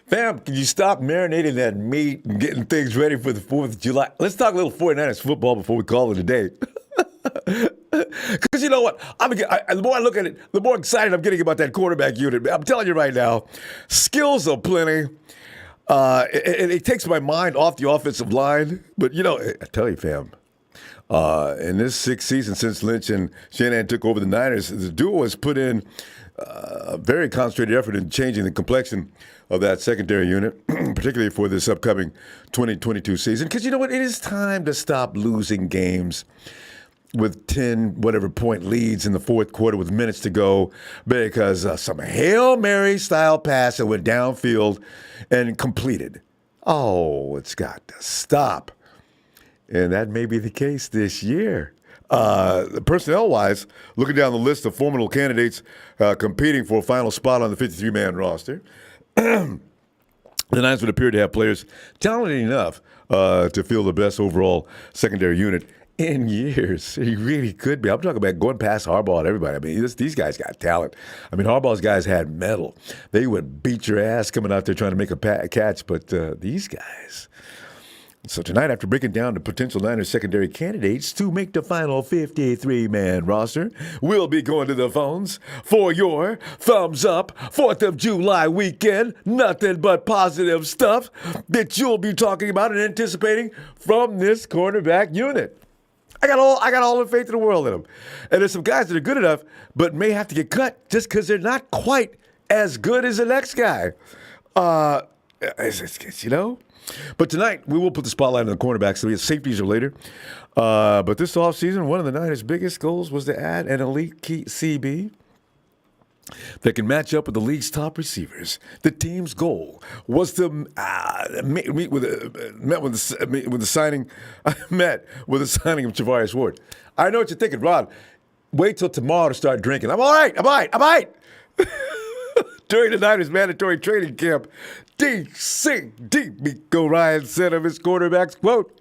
Fam, can you stop marinating that meat and getting things ready for the 4th of July? Let's talk a little 49ers football before we call it a day. Because you know what? The more I look at it, the more excited I'm getting about that quarterback unit. I'm telling you right now, skills are plenty. It takes my mind off the offensive line. But, you know, I tell you, fam, in this 6th season since Lynch and Shanahan took over the Niners, the duo has put in a very concentrated effort in changing the complexion of that secondary unit, particularly for this upcoming 2022 season. Because you know what? It is time to stop losing games with 10 whatever point leads in the fourth quarter with minutes to go because some Hail Mary style pass that went downfield and completed. Oh, it's got to stop. And that may be the case this year. Personnel-wise, looking down the list of formidable candidates competing for a final spot on the 53-man roster, the Niners would appear to have players talented enough to fill the best overall secondary unit in years. He really could be. I'm talking about going past Harbaugh and everybody. I mean, these guys got talent. I mean, Harbaugh's guys had mettle. They would beat your ass coming out there trying to make a catch, but these guys. So tonight, after breaking down the potential Niners secondary candidates to make the final 53-man roster, we'll be going to the phones for your thumbs up 4th of July weekend. Nothing but positive stuff that you'll be talking about and anticipating from this cornerback unit. I got all the faith in the world in them. And there's some guys that are good enough, but may have to get cut just because they're not quite as good as the next guy. You know? But tonight, we will put the spotlight on the cornerbacks, so we have safeties or later. But this offseason, one of the Niners' biggest goals was to add an elite key CB that can match up with the league's top receivers. The team's goal was to meet with the signing of Javarius Ward. I know what you're thinking, Rod. Wait till tomorrow to start drinking. I'm all right. During the Niners' mandatory training camp, Miko Ryan said of his quarterbacks, quote,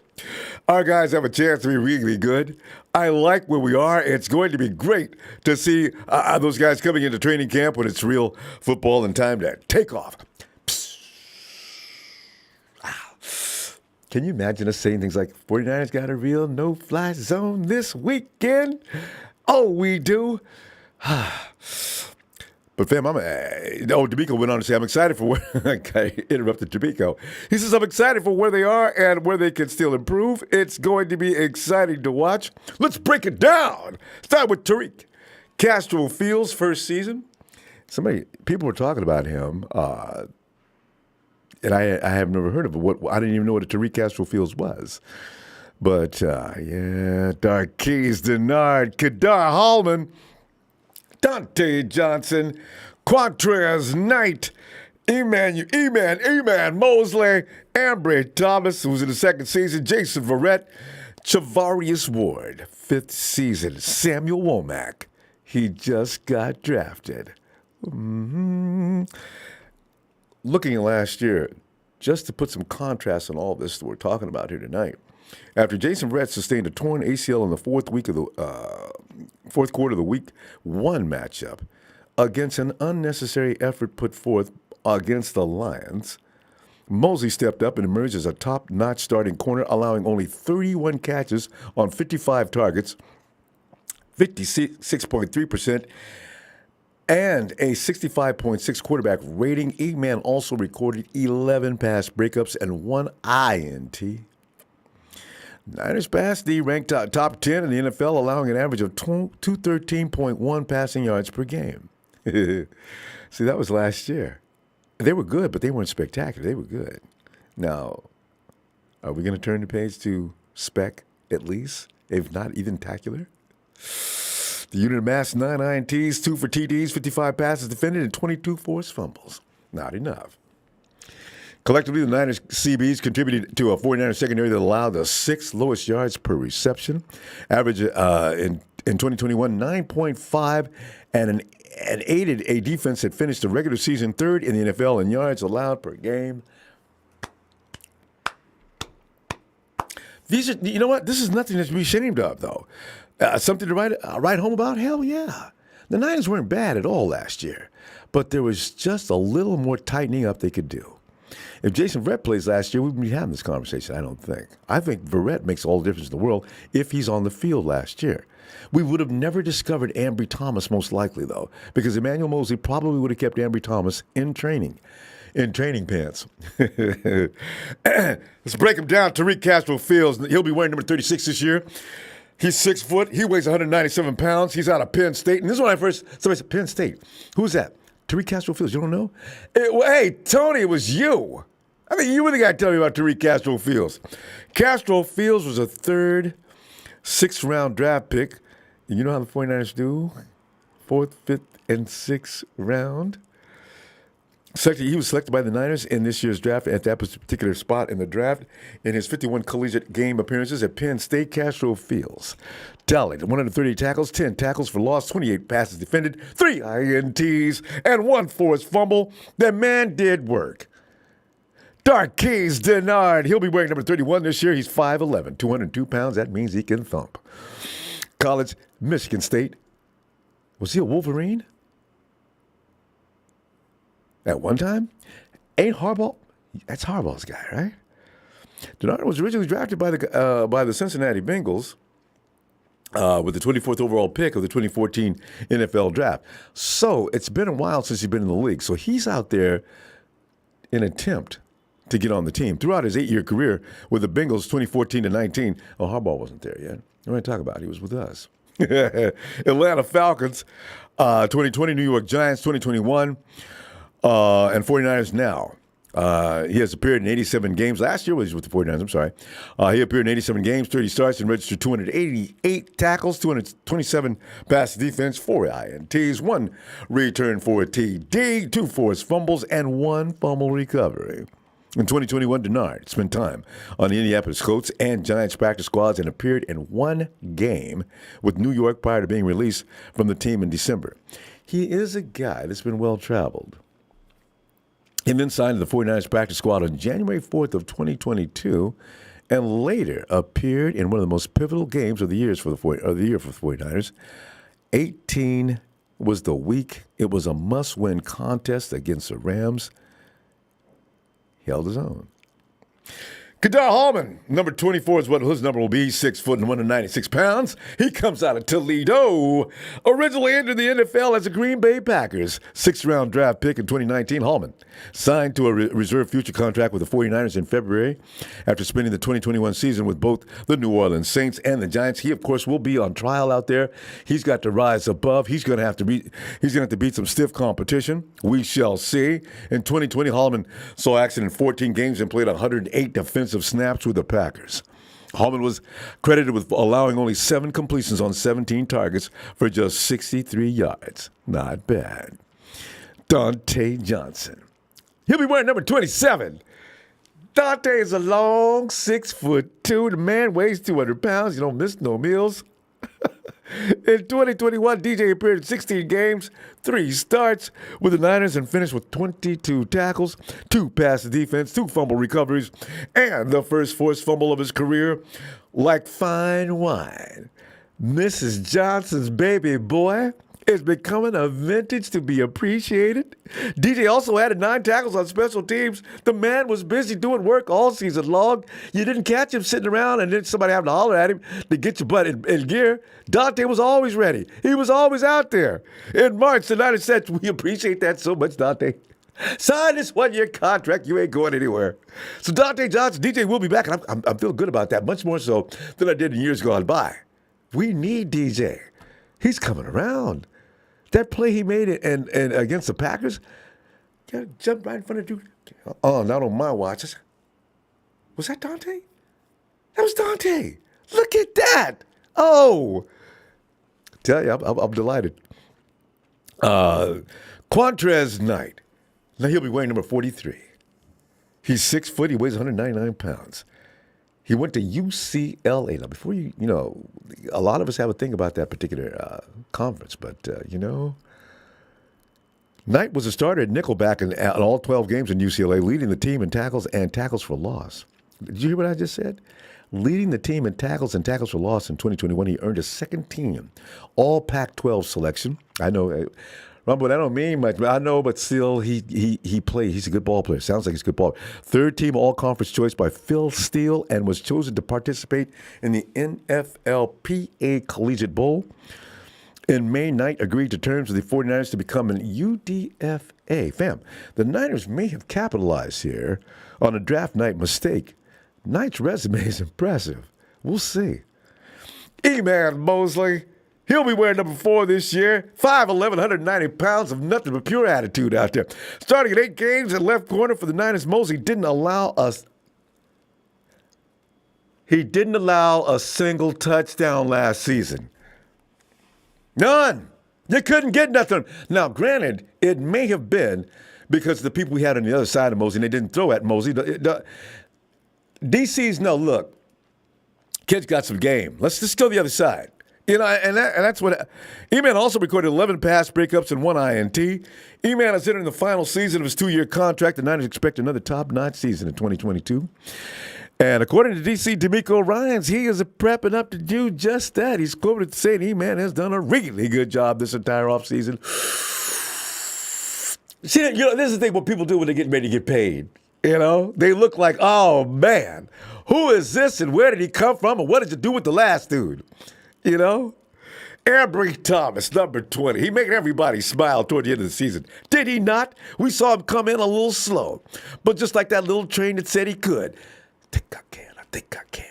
"Our guys have a chance to be really good. I like where we are. It's going to be great to see those guys coming into training camp when it's real football and time to take off." Can you imagine us saying things like, 49ers got a real no-fly zone this weekend? Oh, we do. But fam, D'Amico went on to say, I'm excited for where, I interrupted D'Amico. He says, I'm excited for where they are and where they can still improve. It's going to be exciting to watch. Let's break it down. Start with Tariq Castro Fields' first season. People were talking about him, and I have never heard of it. I didn't even know what a Tariq Castro Fields was. But, Darqueze Dennard, Kadar Hallman, Dante Johnson, Quantrez Knight, Eman Mosley, Ambry Thomas, who's in the second season, Jason Verrett, Javarius Ward, 5th season, Samuel Womack. He just got drafted. Mm-hmm. Looking at last year, just to put some contrast on all this that we're talking about here tonight, after Jason Verrett sustained a torn ACL in the fourth quarter of the Week 1 matchup against an unnecessary effort put forth against the Lions, Mosley stepped up and emerged as a top-notch starting corner, allowing only 31 catches on 55 targets, 56.3%, and a 65.6 quarterback rating. E-Man also recorded 11 pass breakups and 1 INT. Niners pass D ranked top 10 in the NFL, allowing an average of 213.1 passing yards per game. See, that was last year. They were good, but they weren't spectacular. They were good. Now, are we going to turn the page to spec at least, if not even tacular? The unit amassed 9 INTs, 2 for TDs, 55 passes defended, and 22 forced fumbles. Not enough. Collectively, the Niners CBs contributed to a 49ers secondary that allowed the 6th lowest yards per reception, average in 2021 9.5, and aided a defense that finished the regular season 3rd in the NFL in yards allowed per game. These are, you know what? This is nothing to be ashamed of, though. Something to write home about? Hell yeah. The Niners weren't bad at all last year, but there was just a little more tightening up they could do. If Jason Verrett plays last year, we wouldn't be having this conversation, I don't think. I think Verrett makes all the difference in the world if he's on the field last year. We would have never discovered Ambry Thomas, most likely, though, because Emmanuel Mosley probably would have kept Ambry Thomas in training pants. Let's break him down. Tariq Castro Fields, he'll be wearing number 36 this year. He's 6 foot. He weighs 197 pounds. He's out of Penn State. And this is when somebody said, Penn State. Who's that? Tariq Castro Fields. You don't know? Hey, Tony, it was you. I think you were the guy telling me about Tariq Castro Fields. Castro Fields was a third, 6th round draft pick. And you know how the 49ers do? 4th, 5th, and 6th round. He was selected by the Niners in this year's draft at that particular spot in the draft. In his 51 collegiate game appearances at Penn State, Castro Fields tallied 130 tackles, 10 tackles for loss, 28 passes defended, 3 INTs, and 1 forced fumble. The man did work. Darqueze Dennard, he'll be wearing number 31 this year. He's 5'11", 202 pounds. That means he can thump. College, Michigan State. Was he a Wolverine? At one time? Ain't Harbaugh? That's Harbaugh's guy, right? Dennard was originally drafted by the Cincinnati Bengals with the 24th overall pick of the 2014 NFL Draft. So it's been a while since he's been in the league. So he's out there in an attempt to get on the team. Throughout his 8-year career with the Bengals, 2014 to 19, Harbaugh wasn't there yet. What am I talking about? He was with us. Atlanta Falcons, 2020, New York Giants, 2021. And 49ers now. He has appeared in 87 games. Last year was with the 49ers, I'm sorry. He appeared in 87 games, 30 starts, and registered 288 tackles, 227 pass defense, 4 INTs, 1 return for a TD, 2 forced fumbles, and 1 fumble recovery. In 2021, Dennard spent time on the Indianapolis Colts and Giants practice squads and appeared in 1 game with New York prior to being released from the team in December. He is a guy that's been well-traveled. He then signed to the 49ers practice squad on January 4th of 2022 and later appeared in one of the most pivotal games of the year for the 49ers. 18 was the week. It was a must-win contest against the Rams. He held his own. Kadar Hallman, number 24 is what his number will be. 6 foot and 196 pounds. He comes out of Toledo. Originally entered the NFL as a Green Bay Packers 6th round draft pick in 2019. Hallman signed to a reserve future contract with the 49ers in February after spending the 2021 season with both the New Orleans Saints and the Giants. He, of course, will be on trial out there. He's got to rise above. He's going to have to beat some stiff competition. We shall see. In 2020, Hallman saw action in 14 games and played 108 defensive snaps with the Packers. Hallman was credited with allowing only 7 completions on 17 targets for just 63 yards. Not bad. Dante Johnson. He'll be wearing number 27. Dante is a long 6'2". The man weighs 200 pounds. You don't miss no meals. In 2021, DJ appeared in 16 games, 3 starts with the Niners, and finished with 22 tackles, 2 pass defense, 2 fumble recoveries, and the first forced fumble of his career. Like fine wine, Mrs. Johnson's baby boy is becoming a vintage to be appreciated. DJ also added 9 tackles on special teams. The man was busy doing work all season long. You didn't catch him sitting around and then somebody having to holler at him to get your butt in gear. Dante was always ready. He was always out there. In March, the Niners said, "We appreciate that so much, Dante. Sign this 1-year contract. You ain't going anywhere." So Dante Johnson, DJ will be back, and I'm feeling good about that, much more so than I did in years gone by. We need DJ. He's coming around. That play he made and against the Packers, jumped right in front of you. Oh, not on my watch. Was that Dante? That was Dante. Look at that. Oh. Tell you, I'm delighted. Quantrez Knight. Now he'll be wearing number 43. He's 6 foot. He weighs 199 pounds. He went to UCLA. Now, before a lot of us have a thing about that particular conference, but, Knight was a starter at nickelback in all 12 games in UCLA, leading the team in tackles and tackles for loss. Did you hear what I just said? Leading the team in tackles and tackles for loss in 2021, he earned a second-team All Pac-12 selection. I know, Ronbo, that don't mean much, but I know, but still, he played. He's a good ball player. Sounds like he's a good ball player. Third-team All-Conference choice by Phil Steele and was chosen to participate in the NFLPA Collegiate Bowl. In May, Knight agreed to terms with the 49ers to become an UDFA. Fam, the Niners may have capitalized here on a draft night mistake. Knight's resume is impressive. We'll see. E-Man Mosley, he'll be wearing number 4 this year. 5'11", 190 pounds of nothing but pure attitude out there. Starting at 8 games at left corner for the Niners, Mosley didn't allow a single touchdown last season. None. You couldn't get nothing. Now, granted, it may have been because of the people we had on the other side of Mosley, and they didn't throw at Mosley. DC's no, look, kid's got some game. Let's just go the other side. You know, and that's what E-Man also recorded 11 pass breakups and 1 INT. E-Man is entering the final season of his 2-year contract. The Niners expect another top-notch season in 2022. And according to DC D'Amico Ryans, he is prepping up to do just that. He's quoted saying E-Man has done a really good job this entire offseason. See, you know, this is the thing what people do when they get ready to get paid. You know, they look like, oh, man, who is this and where did he come from and what did you do with the last dude? You know? Ambry Thomas, number 20. He made everybody smile toward the end of the season. Did he not? We saw him come in a little slow. But just like that little train that said he could. I think I can.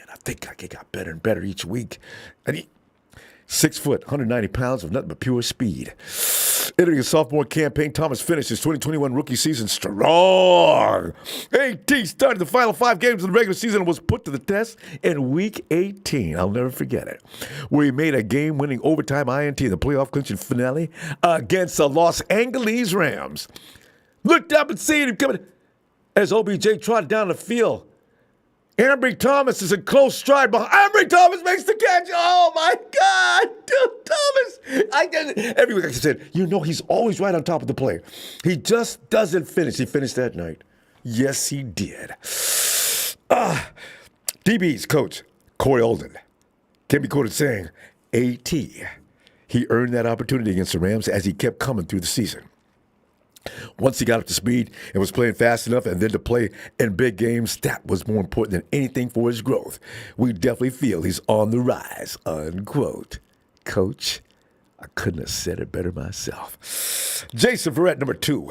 Got better and better each week. And he, 6 foot, 190 pounds of nothing but pure speed. Entering his sophomore campaign, Thomas finished his 2021 rookie season strong. AT started the final 5 games of the regular season and was put to the test in Week 18. I'll never forget it. Where he made a game-winning overtime INT in the playoff clinching finale against the Los Angeles Rams. Looked up and seen him coming as OBJ trotted down the field. Ambry Thomas is in close stride behind. Ambry Thomas makes the catch. Oh, my God. Dude, Thomas. Every week I said, you know, he's always right on top of the play. He just doesn't finish. He finished that night. Yes, he did. DB's coach, Corey Olden, can be quoted saying, AT, he earned that opportunity against the Rams as he kept coming through the season. Once he got up to speed and was playing fast enough and then to play in big games, that was more important than anything for his growth. We definitely feel he's on the rise, unquote. Coach, I couldn't have said it better myself. Jason Verrett, number 2.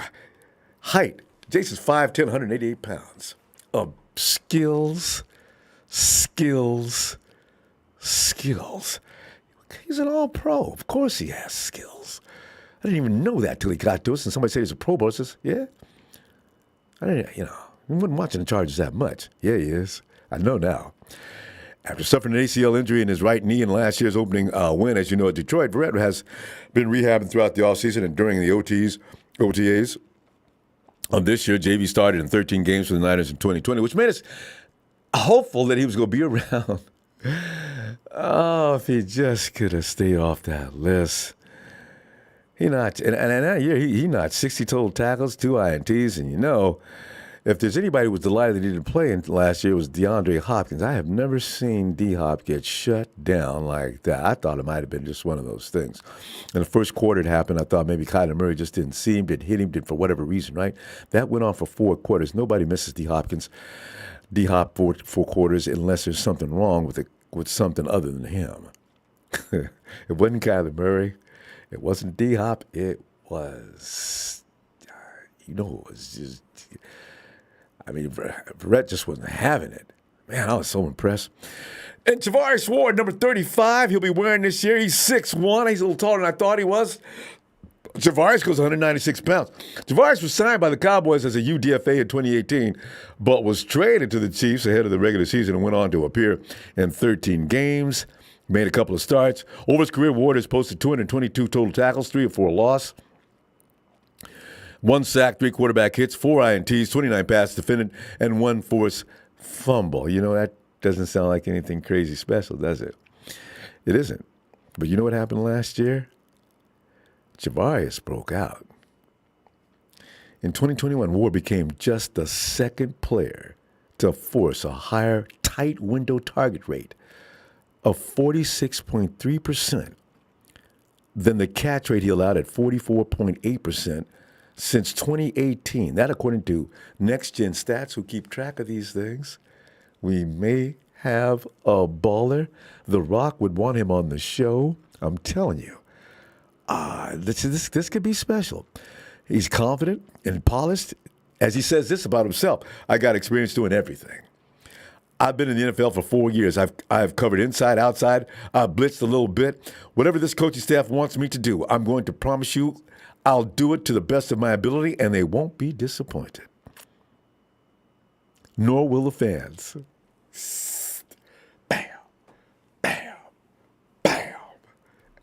Height. Jason's 5'10", 188 pounds. Of skills. He's an all-pro. Of course he has skills. I didn't even know that till he got to us, and somebody said he's a Pro Bowl. I says, yeah. I didn't, he wasn't watching the Chargers that much. Yeah, he is. I know now. After suffering an ACL injury in his right knee in last year's opening win, as you know, at Detroit, Verrett has been rehabbing throughout the offseason and during the OTAs. This year, JV started in 13 games for the Niners in 2020, which made us hopeful that he was going to be around. Oh, if he just could have stayed off that list. And that year, he notched 60 total tackles, 2 INTs, and if there's anybody who was delighted that he didn't play in last year, it was DeAndre Hopkins. I have never seen D-Hop get shut down like that. I thought it might have been just one of those things. In the first quarter it happened, I thought maybe Kyler Murray just didn't see him, didn't hit him, for whatever reason, right? That went on for 4 quarters. Nobody misses D-Hop for 4 quarters unless there's something wrong with something other than him. It wasn't Kyler Murray. It wasn't D-Hop. It was, it was just, Verrett just wasn't having it. Man, I was so impressed. And Javarius Ward, number 35, he'll be wearing this year. He's 6'1". He's a little taller than I thought he was. Javarius goes 196 pounds. Javarius was signed by the Cowboys as a UDFA in 2018, but was traded to the Chiefs ahead of the regular season and went on to appear in 13 games. Made a couple of starts. Over his career, Ward has posted 222 total tackles, 3 or 4 loss, 1 sack, 3 quarterback hits, 4 INTs, 29 passes defended, and 1 forced fumble. That doesn't sound like anything crazy special, does it? It isn't. But you know what happened last year? Javarius broke out. In 2021, Ward became just the second player to force a higher tight window target rate of 46.3% than the catch rate he allowed at 44.8% since 2018. That according to Next Gen Stats, who keep track of these things. We may have a baller. The Rock would want him on the show. I'm telling you. This could be special. He's confident and polished. As he says this about himself, I got experience doing everything. I've been in the NFL for 4 years. I've covered inside, outside. I've blitzed a little bit. Whatever this coaching staff wants me to do, I'm going to promise you I'll do it to the best of my ability, and they won't be disappointed. Nor will the fans. Bam, bam, bam.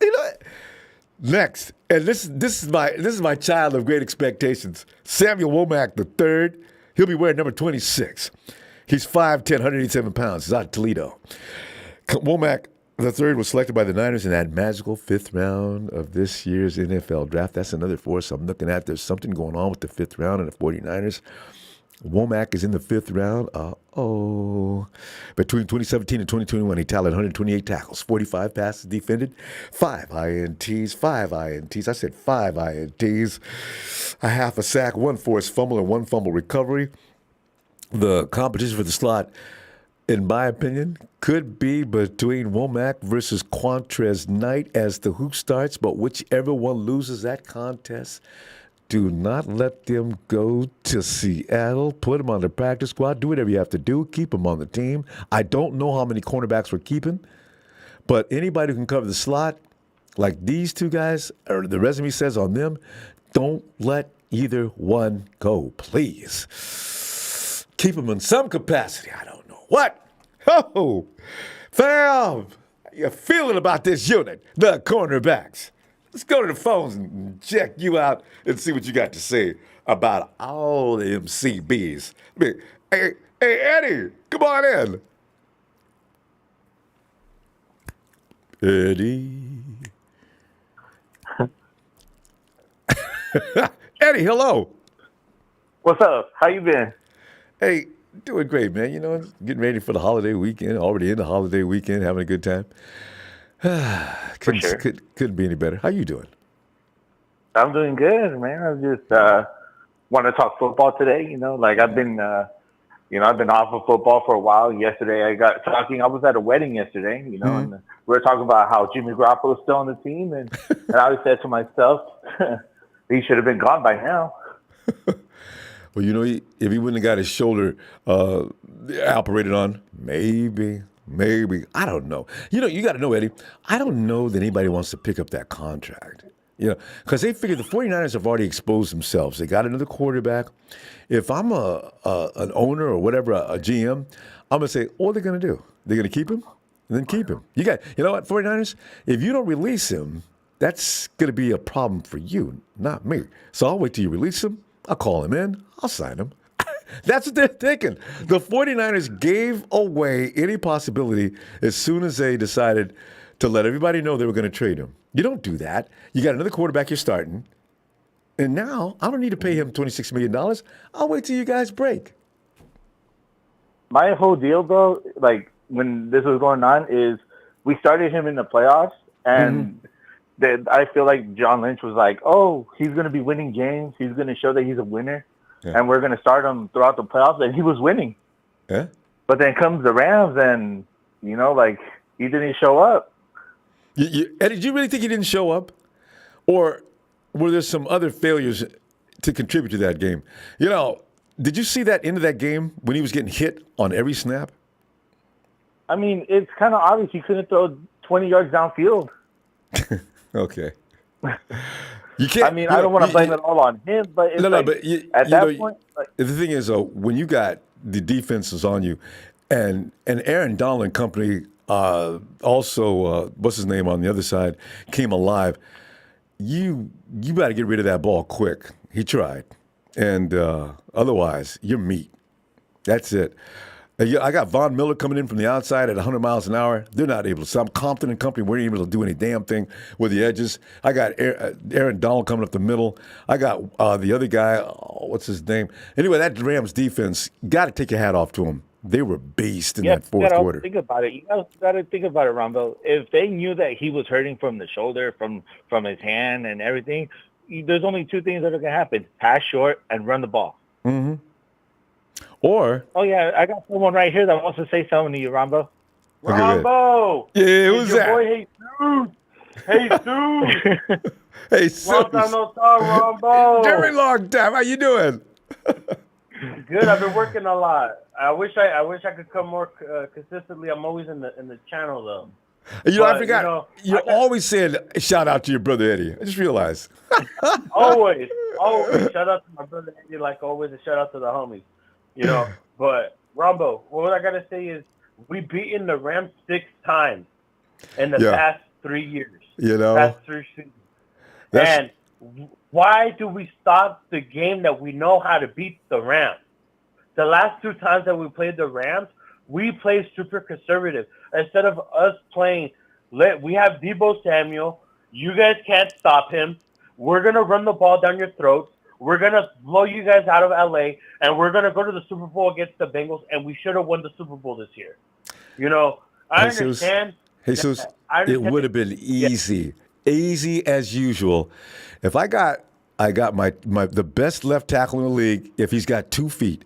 You know what? Next, and this is my child of great expectations, Samuel Womack III. He'll be wearing number 26. He's 5'10", 187 pounds. He's out of Toledo. Womack III was selected by the Niners in that magical 5th round of this year's NFL draft. That's another force I'm looking at. There's something going on with the 5th round and the 49ers. Womack is in the 5th round. Between 2017 and 2021, he tallied 128 tackles, 45 passes defended, 5 INTs. I said 5 INTs, a half a sack, 1 forced fumble, and 1 fumble recovery. The competition for the slot, in my opinion, could be between Womack versus Quantrez Knight as the hoop starts, but whichever one loses that contest, do not let them go to Seattle. Put them on the practice squad. Do whatever you have to do. Keep them on the team. I don't know how many cornerbacks we're keeping, but anybody who can cover the slot, like these two guys, or the resume says on them, don't let either one go, please. Keep them in some capacity. I don't know what. Oh, fam, how you feeling about this unit, the cornerbacks? Let's go to the phones and check you out and see what you got to say about all the MCBs. Hey, Eddie, come on in. Eddie. Eddie, hello. What's up? How you been? Hey, doing great, man. You know, getting ready for the holiday weekend, already in the holiday weekend, having a good time. Couldn't be any better. How you doing? I'm doing good, man. I just want to talk football today. You know, like I've been off of football for a while. Yesterday, I was at a wedding yesterday, you know, and we were talking about how Jimmy Garoppolo is still on the team, and I said to myself, he should have been gone by now. Well, you know, if he wouldn't have got his shoulder operated on, maybe. I don't know. You know, you got to know, Eddie, I don't know that anybody wants to pick up that contract. You know, because they figure the 49ers have already exposed themselves. They got another quarterback. If I'm an owner or whatever, a GM, I'm going to say, what are they going to do? They're going to keep him? And then keep him. You know what, 49ers? If you don't release him, that's going to be a problem for you, not me. So I'll wait till you release him. I'll call him in. I'll sign him. That's what they're thinking. The 49ers gave away any possibility as soon as they decided to let everybody know they were going to trade him. You don't do that. You got another quarterback you're starting. And now I don't need to pay him $26 million. I'll wait till you guys break. My whole deal, though, like when this was going on, is we started him in the playoffs, and I feel like John Lynch was like, oh, he's going to be winning games. He's going to show that he's a winner. Yeah. And we're going to start him throughout the playoffs, and he was winning. Yeah. But then comes the Rams, and, you know, like, he didn't show up. Eddie, did you really think he didn't show up? Or were there some other failures to contribute to that game? You know, did you see that end of that game when he was getting hit on every snap? I mean, it's kind of obvious he couldn't throw 20 yards downfield. Okay. You can't. I mean, I don't want to blame it all on him, but it's at that point. The thing is, when you got the defenses on you, and Aaron Donald and company, also what's his name on the other side, came alive. You got to get rid of that ball quick. He tried, and otherwise you're meat. That's it. And I got Von Miller coming in from the outside at 100 miles an hour. They're not able to stop. Compton and company weren't able to do any damn thing with the edges. I got Aaron Donald coming up the middle. I got the other guy, what's his name? Anyway, that Rams defense, got to take your hat off to them. They were beast in Yeah, that you fourth gotta also quarter. think about it. You gotta think about it, Ronbo. If they knew that he was hurting from the shoulder, from his hand and everything, there's only two things that are gonna happen: pass short and run the ball. Mm-hmm. Or, Oh yeah, I got someone right here that wants to say something to you, Ronbo. okay, good. Rombo! Yeah, who's your that? boy Jesus! Hey, Long time Sus. no talk, Rombo! Very long time. How you doing? Good, I've been working a lot. I wish I could come more consistently. I'm always in the channel though. You know, I But, forgot. You're always saying shout out to your brother Eddie. I just realized. Always. Shout out to my brother Andy, like always, and shout out to the homies. But Rombo, what I gotta say is we've beaten the Rams 6 times in the past 3 years. Past 3 seasons. And why do we stop the game that we know how to beat the Rams? The last 2 times that we played the Rams, we played super conservative. Instead of us playing, we have Deebo Samuel. You guys can't stop him. We're going to run the ball down your throats. We're going to blow you guys out of L.A., and we're going to go to the Super Bowl against the Bengals, and we should have won the Super Bowl this year. I understand. Jesus, it would have been easy. Easy as usual. If I got my the best left tackle in the league if he's got 2 feet.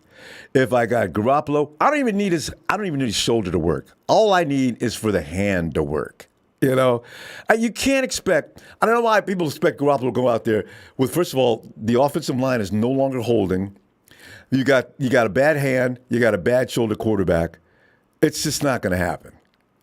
If I got Garoppolo, I don't even need his shoulder to work. All I need is for the hand to work. You can't expect. I don't know why people expect Garoppolo to go out there with. First of all, the offensive line is no longer holding. You got a bad hand. You got a bad shoulder quarterback. It's just not going to happen.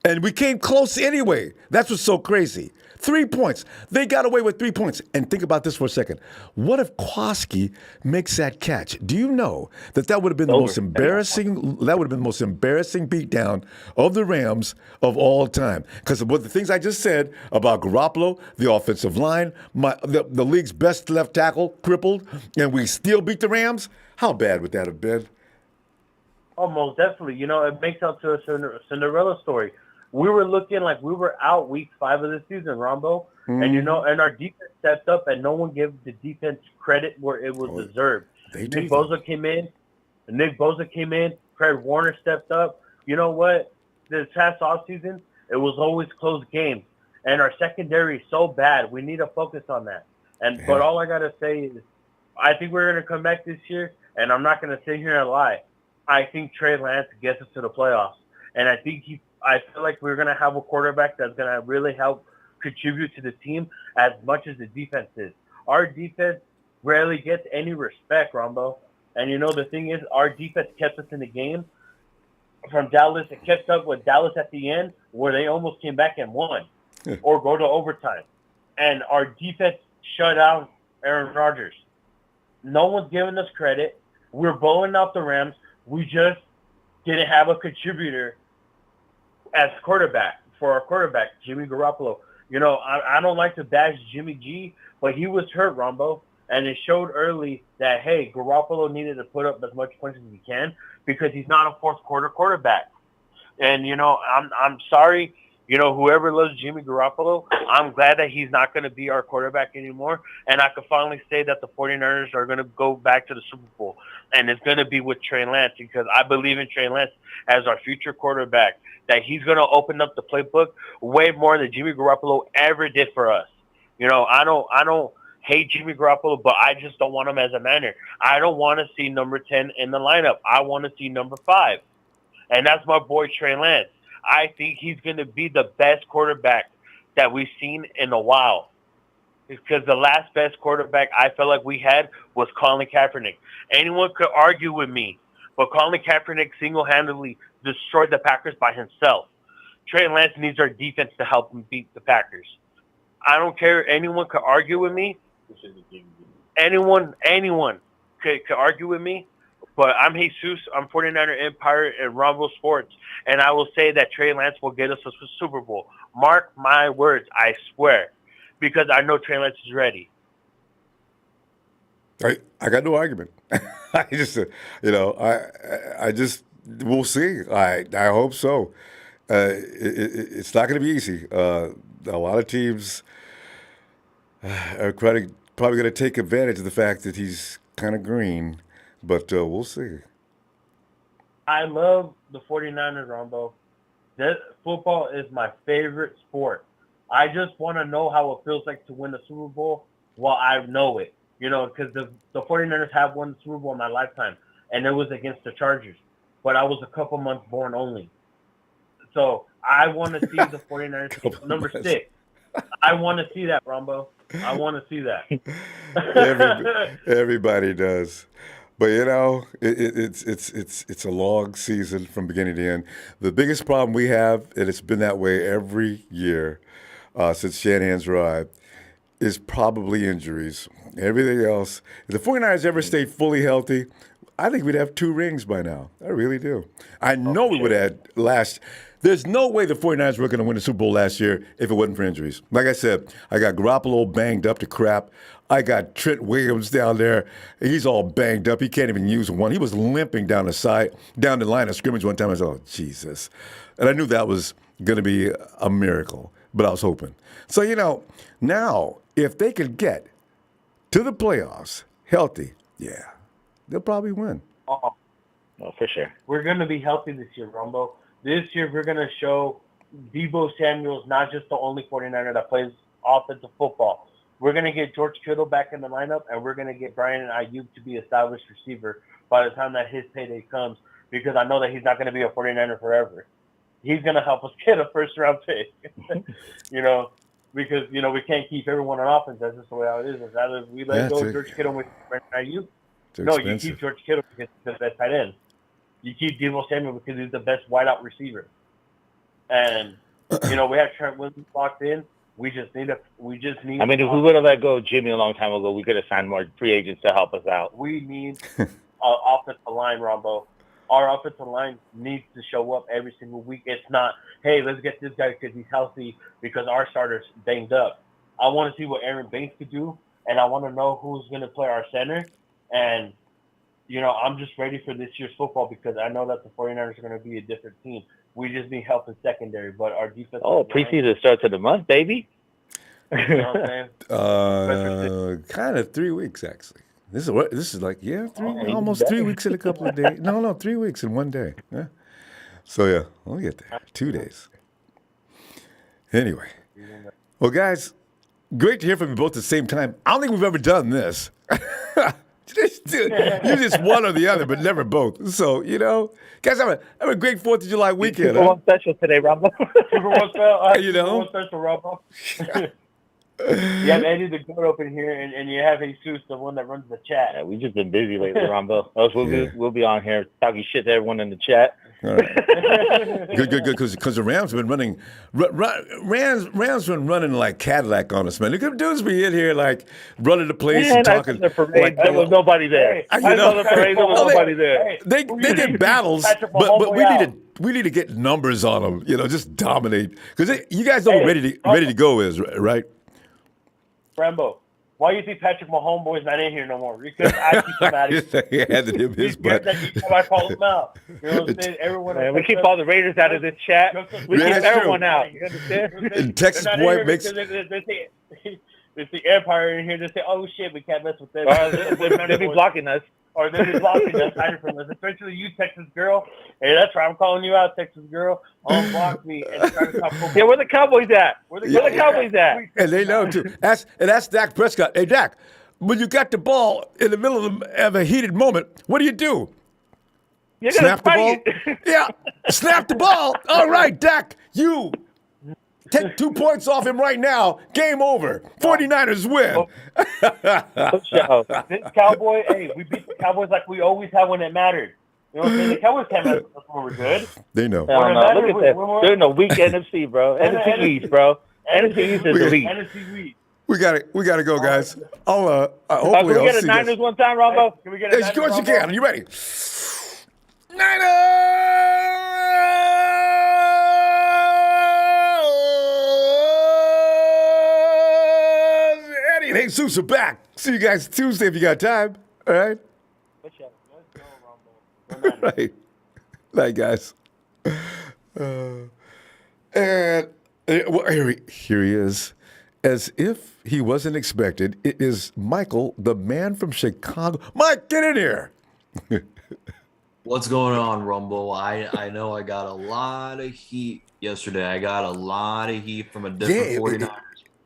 And we came close anyway. That's what's so crazy. 3 points. They got away with 3 points. And think about this for a second. What if Kwaski makes that catch? Do you know that would have been the most embarrassing? That would have been the most embarrassing beatdown of the Rams of all time. Because of what the things I just said about Garoppolo, the offensive line, the league's best left tackle crippled, and we still beat the Rams. How bad would that have been? Oh, most definitely. It makes out to a Cinderella story. We were looking like we were out week 5 of the season, Rombo. And, and our defense stepped up, and no one gave the defense credit where it was deserved. Nick Bosa came in. Fred Warner stepped up. You know what? This past offseason, it was always close games. And our secondary is so bad. We need to focus on that. But all I got to say is I think we're going to come back this year, and I'm not going to sit here and lie. I think Trey Lance gets us to the playoffs. And I feel like we're going to have a quarterback that's going to really help contribute to the team as much as the defense is. Our defense rarely gets any respect, Rombo. And, the thing is, our defense kept us in the game from Dallas. It kept up with Dallas at the end where they almost came back and won or go to overtime. And our defense shut out Aaron Rodgers. No one's giving us credit. We're blowing out the Rams. We just didn't have a contributor as quarterback for our quarterback, Jimmy Garoppolo. I don't like to bash Jimmy G, but he was hurt, Rombo, and it showed early that, hey, Garoppolo needed to put up as much points as he can because he's not a fourth quarter quarterback. And, I'm sorry, whoever loves Jimmy Garoppolo, I'm glad that he's not going to be our quarterback anymore. And I can finally say that the 49ers are going to go back to the Super Bowl. And it's going to be with Trey Lance because I believe in Trey Lance as our future quarterback, that he's going to open up the playbook way more than Jimmy Garoppolo ever did for us. I don't hate Jimmy Garoppolo, but I just don't want him as a manager. I don't want to see number 10 in the lineup. I want to see number 5. And that's my boy Trey Lance. I think he's going to be the best quarterback that we've seen in a while. Because the last best quarterback I felt like we had was Colin Kaepernick. Anyone could argue with me, but Colin Kaepernick single-handedly destroyed the Packers by himself. Trey Lance needs our defense to help him beat the Packers. I don't care. Anyone could argue with me. Anyone could argue with me. But I'm Jesus. I'm 49er Empire and Ronbo Sports. And I will say that Trey Lance will get us a Super Bowl. Mark my words. I swear. Because I know Trey Lance is ready. I got no argument. I just, We'll see. I hope so. It's not going to be easy. A lot of teams are probably going to take advantage of the fact that he's kind of green, but we'll see. I love the 49ers, Ronbo. That football is my favorite sport. I just want to know how it feels like to win the Super Bowl while I know it. Because the 49ers have won the Super Bowl in my lifetime, and it was against the Chargers. But I was a couple months born only. So I want to see the 49ers number 6. I want to see that, Ronbo. I want to see that. Everybody does. But it's a long season from beginning to end. The biggest problem we have, and it's been that way every year since Shanahan's arrived, is probably injuries. Everything else, if the 49ers ever stayed fully healthy, I think we'd have 2 rings by now. I really do. I know we would have had There's no way the 49ers were going to win the Super Bowl last year if it wasn't for injuries. Like I said, I got Garoppolo banged up to crap. I got Trent Williams down there. He's all banged up. He can't even use one. He was limping down the line of scrimmage one time. I said, oh, Jesus. And I knew that was going to be a miracle, but I was hoping. So, now if they could get to the playoffs healthy, yeah, they'll probably win. Oh, for sure. We're going to be healthy this year, Ronbo. This year, we're going to show Deebo Samuel's not just the only 49er that plays offensive football. We're going to get George Kittle back in the lineup, and we're going to get Brian and Ayuk to be established receiver by the time that his payday comes, because I know that he's not going to be a 49er forever. He's going to help us get a first-round pick, because, we can't keep everyone on offense. That's just the way it is. It's either we let go of George Kittle with Brian and Ayuk. No, you keep George Kittle because he's the best tight end. You keep Deebo Samuel because he's the best wideout receiver. And, we have Trent Williams locked in. We just need. I mean, if we would have let go of Jimmy a long time ago, we could have signed more free agents to help us out. We need an offensive line, Ronbo. Our offensive line needs to show up every single week. It's not, hey, let's get this guy because he's healthy because our starter's banged up. I want to see what Aaron Banks could do, and I want to know who's going to play our center. And, I'm just ready for this year's football because I know that the 49ers are going to be a different team. We just need help in secondary, but our defense. Oh, preseason starts of the month, baby. You know what I'm saying? Kind of 3 weeks actually. This is like almost 3 weeks in a couple of days. No, 3 weeks in one day. Yeah. So yeah, we'll get there. 2 days. Anyway, well, guys, great to hear from you both at the same time. I don't think we've ever done this. You just one or the other, but never both. So, guys, have a great 4th of July weekend. Super One special today, Ronbo. Super One special. Super One special, Ronbo. You have Eddie the Goat open here, and you have Jesus, the one that runs the chat. Yeah, we've just been busy lately, Ronbo. We'll be on here talking shit to everyone in the chat. All right. Good. Because the Rams have been running. Rams been running like Cadillac on us, man. The dudes be in here like running the place and talking. The parade, there was nobody there. I saw the parade. There was nobody there. They get battles, but we need to get numbers on them. Just dominate because you guys know what ready to go is, right? Rambo, why do you think Patrick Mahomes not in here no more? Because I keep him out of here. He handed him his butt. I call him out. You know what I'm saying? Everyone. We keep all the Raiders out of this chat. We keep everyone out. You understand? And Texas boy makes. There's the Empire in here. They say, "Oh shit, we can't mess with them." They'll be blocking us. Or they'll be blocking us, hiding from us. Especially you, Texas girl. Hey, that's right. I'm calling you out, Texas girl. Unblock me and try to talk football. Yeah, where the Cowboys at? Where the Cowboys at? And they know too. That's Dak Prescott. Hey, Dak, when you got the ball in the middle of a heated moment, what do? Snap the ball? Yeah, snap the ball. All right, Dak, you take 2 points off him right now. Game over. 49ers win. This Cowboy, hey, we beat the Cowboys like we always have when it mattered. You know what I'm saying? The Cowboys can't mess with us when we're good. They know. Look at that. They're in the weak NFC, bro. NFC East, bro. NFC East is elite. NFC East. We gotta go, guys. I'll hopefully can we I'll get a see Niners one time, Ronbo? Can we get a Niners? Of course you can. Are you ready? Niners! Eddie and Jesus are back. See you guys Tuesday if you got time. All right? Let's go, Ronbo. All right. Night, guys. And well, here he is. As if he wasn't expected, it is Michael, the man from Chicago. Mike, get in here. What's going on, Rumble? I know I got a lot of heat yesterday. I got a lot of heat from a Yeah, different 49ers.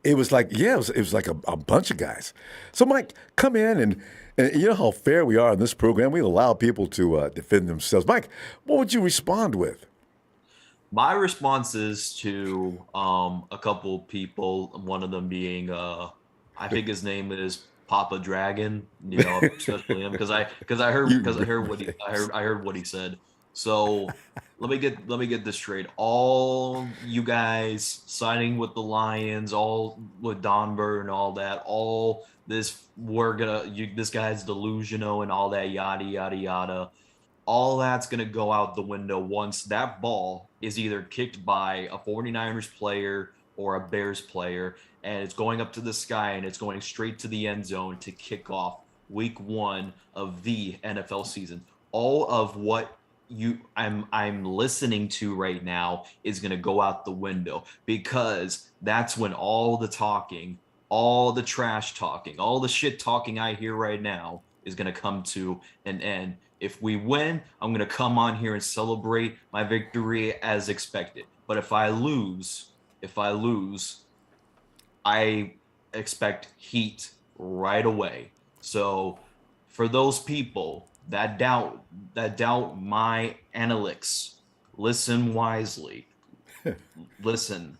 it was like it was like a bunch of guys. So Mike, come in and you know how fair we are in this program. We allow people to defend themselves. Mike, what would you respond with? My response is to a couple people, one of them being I think his name is Papa Dragon, especially him because I heard I heard what he said. So let me get this straight. All you guys signing with the Lions, all with Donver and all that, all this this guy's delusional and all that yada yada yada, all that's going to go out the window once that ball is either kicked by a 49ers player or a Bears player, and it's going up to the sky and it's going straight to the end zone to kick off week 1 of the NFL season. All of what I'm listening to right now is going to go out the window, because that's when all the talking, all the trash talking, all the shit talking I hear right now is going to come to an end. If we win, I'm going to come on here and celebrate my victory as expected. But if I lose, I expect heat right away. So for those people that doubt my analytics, listen wisely. Listen,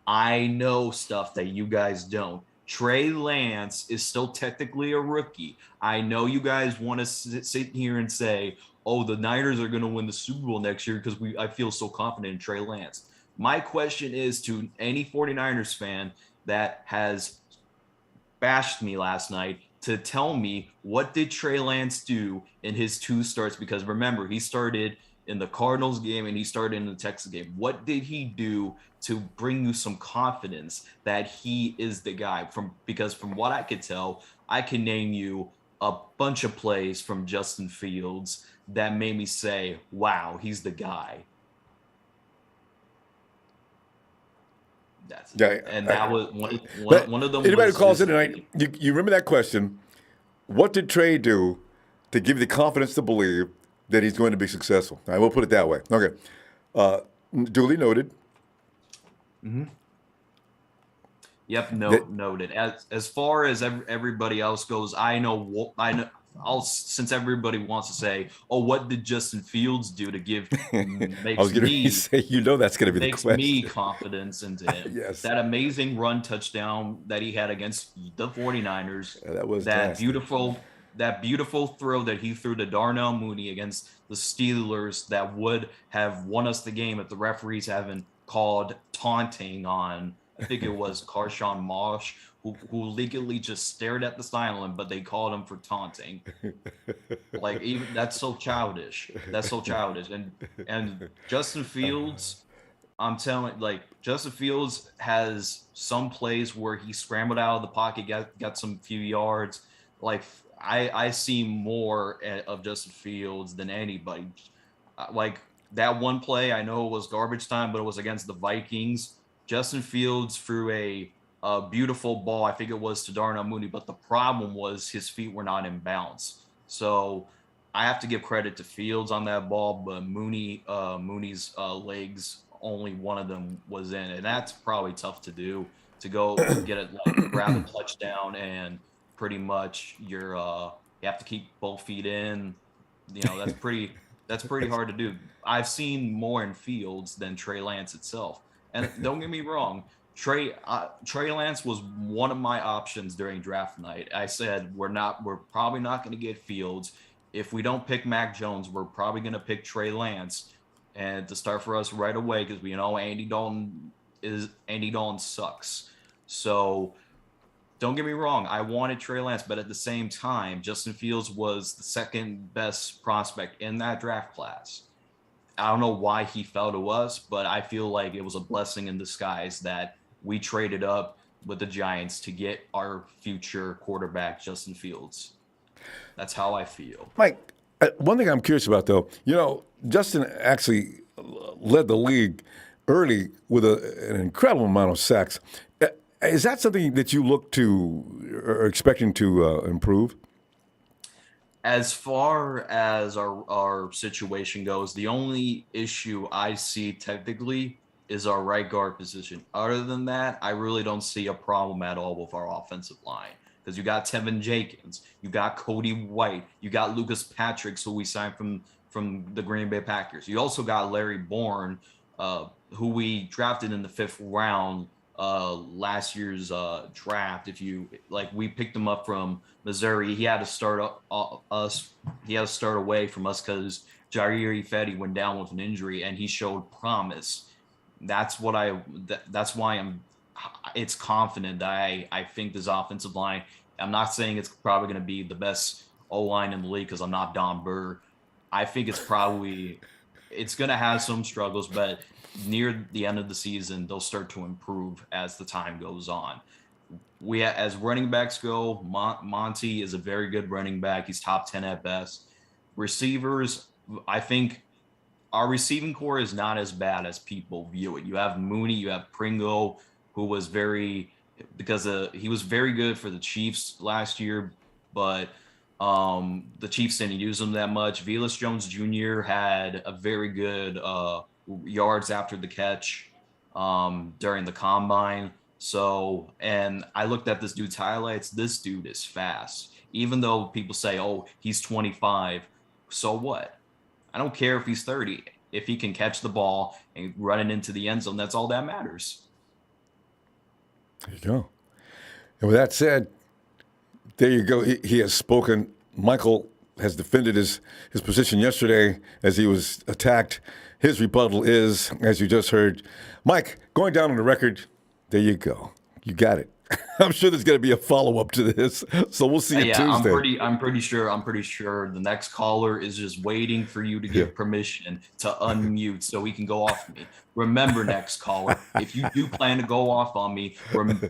I know stuff that you guys don't. Trey Lance is still technically a rookie. I know you guys want to sit here and say, oh, the Niners are going to win the Super Bowl next year because I feel so confident in Trey Lance. My question is to any 49ers fan that has bashed me last night to tell me, what did Trey Lance do in his 2 starts? Because remember, he started in the Cardinals game and he started in the Texas game. What did he do to bring you some confidence that he is the guy? Because from what I could tell, I can name you a bunch of plays from Justin Fields that made me say, wow, he's the guy. That's it. And that was one of them. Anybody who calls in tonight, you remember that question? What did Trey do to give you the confidence to believe that he's going to be successful? I will put it that way. Okay. Duly noted. Mm-hmm. Yep, noted. As far as everybody else goes, I know. Since everybody wants to say, "Oh, what did Justin Fields do to give?" I was going to say, that's going to be the question. Makes me confidence into him. Yes. That amazing run touchdown that he had against the 49ers. That was that nasty. beautiful throw that he threw to Darnell Mooney against the Steelers that would have won us the game if the referees haven't called taunting on, I think it was Karshawn Marsh, who legally just stared at the sideline, but they called him for taunting. Like, even that's so childish. And Justin Fields, I'm telling, like, Justin Fields has some plays where he scrambled out of the pocket, got some few yards. Like, I see more of Justin Fields than anybody. Like, that one play, I know it was garbage time, but it was against the Vikings. Justin Fields threw a beautiful ball, I think it was to Darnell Mooney, but the problem was his feet were not in bounds. So I have to give credit to Fields on that ball, but Mooney's legs, only one of them was in, and that's probably tough to do, to go get it, like, grab a touchdown, and pretty much you have to keep both feet in. That's pretty hard to do. I've seen more in Fields than Trey Lance itself. And don't get me wrong, Trey Lance was one of my options during draft night. I said we're probably not going to get Fields. If we don't pick Mac Jones, we're probably going to pick Trey Lance, and to start for us right away, because we know Andy Dalton sucks. So don't get me wrong, I wanted Trey Lance, but at the same time, Justin Fields was the second best prospect in that draft class. I don't know why he fell to us, but I feel like it was a blessing in disguise that we traded up with the Giants to get our future quarterback, Justin Fields. That's how I feel. Mike, One thing I'm curious about, though, Justin actually led the league early with an incredible amount of sacks. Is that something that you look to or are expecting to improve? As far as our situation goes, the only issue I see technically is our right guard position. Other than that, I really don't see a problem at all with our offensive line because you got Tevin Jenkins, you got Cody White, you got Lucas Patrick, who we signed from the Green Bay Packers. You also got Larry Bourne, who we drafted in the 5th round last year's draft. If you like, we picked him up from Missouri. He had to start us. He had to start away from us because Jair Fetty went down with an injury, and he showed promise. That's why it's confident that I think this offensive line. I'm not saying it's probably going to be the best O-line in the league because I'm not Don Burr. I think it's going to have some struggles, but near the end of the season, they'll start to improve as the time goes on. As running backs go, Monty is a very good running back. He's top 10 at best. Receivers, I think our receiving core is not as bad as people view it. You have Mooney, you have Pringle, who was he was very good for the Chiefs last year, but the Chiefs didn't use him that much. Velus Jones Jr. had a very good yards after the catch during the combine. So, and I looked at this dude's highlights. This dude is fast. Even though people say, oh, he's 25, so what? I don't care if he's 30. If he can catch the ball and run it into the end zone, that's all that matters. There you go. And with that said, there you go. He has spoken. Michael has defended his position yesterday as he was attacked. His rebuttal is, as you just heard, Mike, going down on the record, there you go. You got it. I'm sure there's going to be a follow-up to this, so we'll see you Tuesday. I'm pretty sure the next caller is just waiting for you to give permission to unmute so he can go off me. Remember, next caller, if you do plan to go off on me,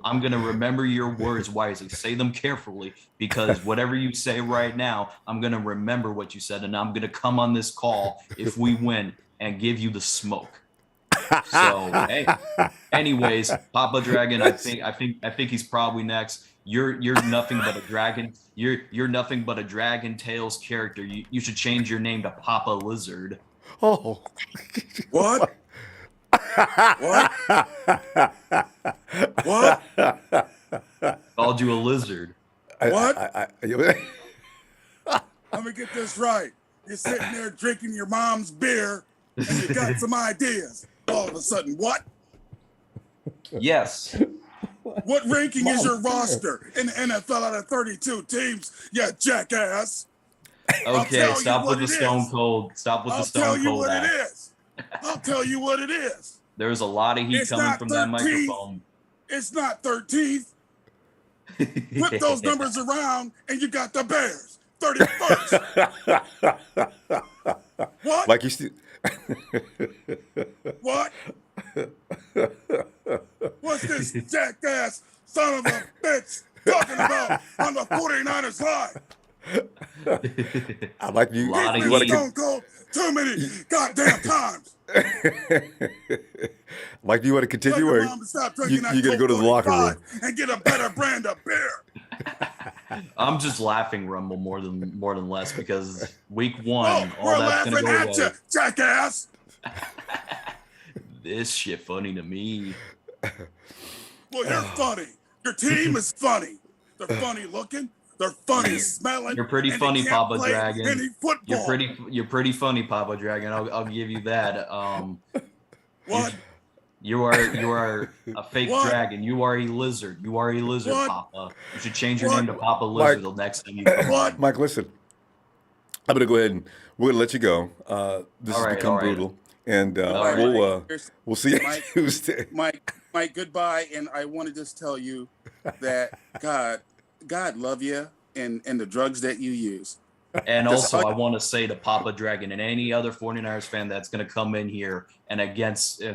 I'm going to remember your words wisely. Say them carefully, because whatever you say right now, I'm going to remember what you said, and I'm going to come on this call if we win and give you the smoke. So, hey, anyways, Papa Dragon, I think he's probably next. You're nothing but a dragon. You're nothing but a Dragon Tales character. You should change your name to Papa Lizard. Oh, what? What? What? Called you a lizard. What? Let me get this right. You're sitting there drinking your mom's beer, and you got some ideas. All of a sudden, what? Yes. What ranking is your roster in the NFL out of 32 teams, you jackass? Okay, stop with the Stone Cold. Stop with the Stone Cold act. I'll tell you what it is. There's a lot of heat coming from that microphone. It's not 13th. Flip those numbers around, and you got the Bears. 31st. What? Like you still. What? What's this jackass son of a bitch talking about on the 49ers line? I like you. You want to Stone Cold too many goddamn times. Mike, do you want to continue, or you got to go to the locker room and get a better brand of beer? I'm just laughing, Rumble, more than less, because week 1, all we're that's gonna laughing go at away. you, jackass. This shit funny to me. Well, you're funny. Your team is funny. They're funny looking. They're funny smelling. You're pretty and funny, they can't Papa play Dragon. any football. You're pretty funny, Papa Dragon. I'll give you that. What? You are a fake dragon. You are a lizard. You are a lizard, Papa. You should change your name to Papa Lizard the next time you come on. Mike, listen. I'm going to go ahead and we're going to let you go. This has become brutal. And we'll see you Tuesday. Mike, goodbye. And I want to just tell you that God love you and the drugs that you use. And also, I want to say to Papa Dragon and any other 49ers fan that's going to come in here and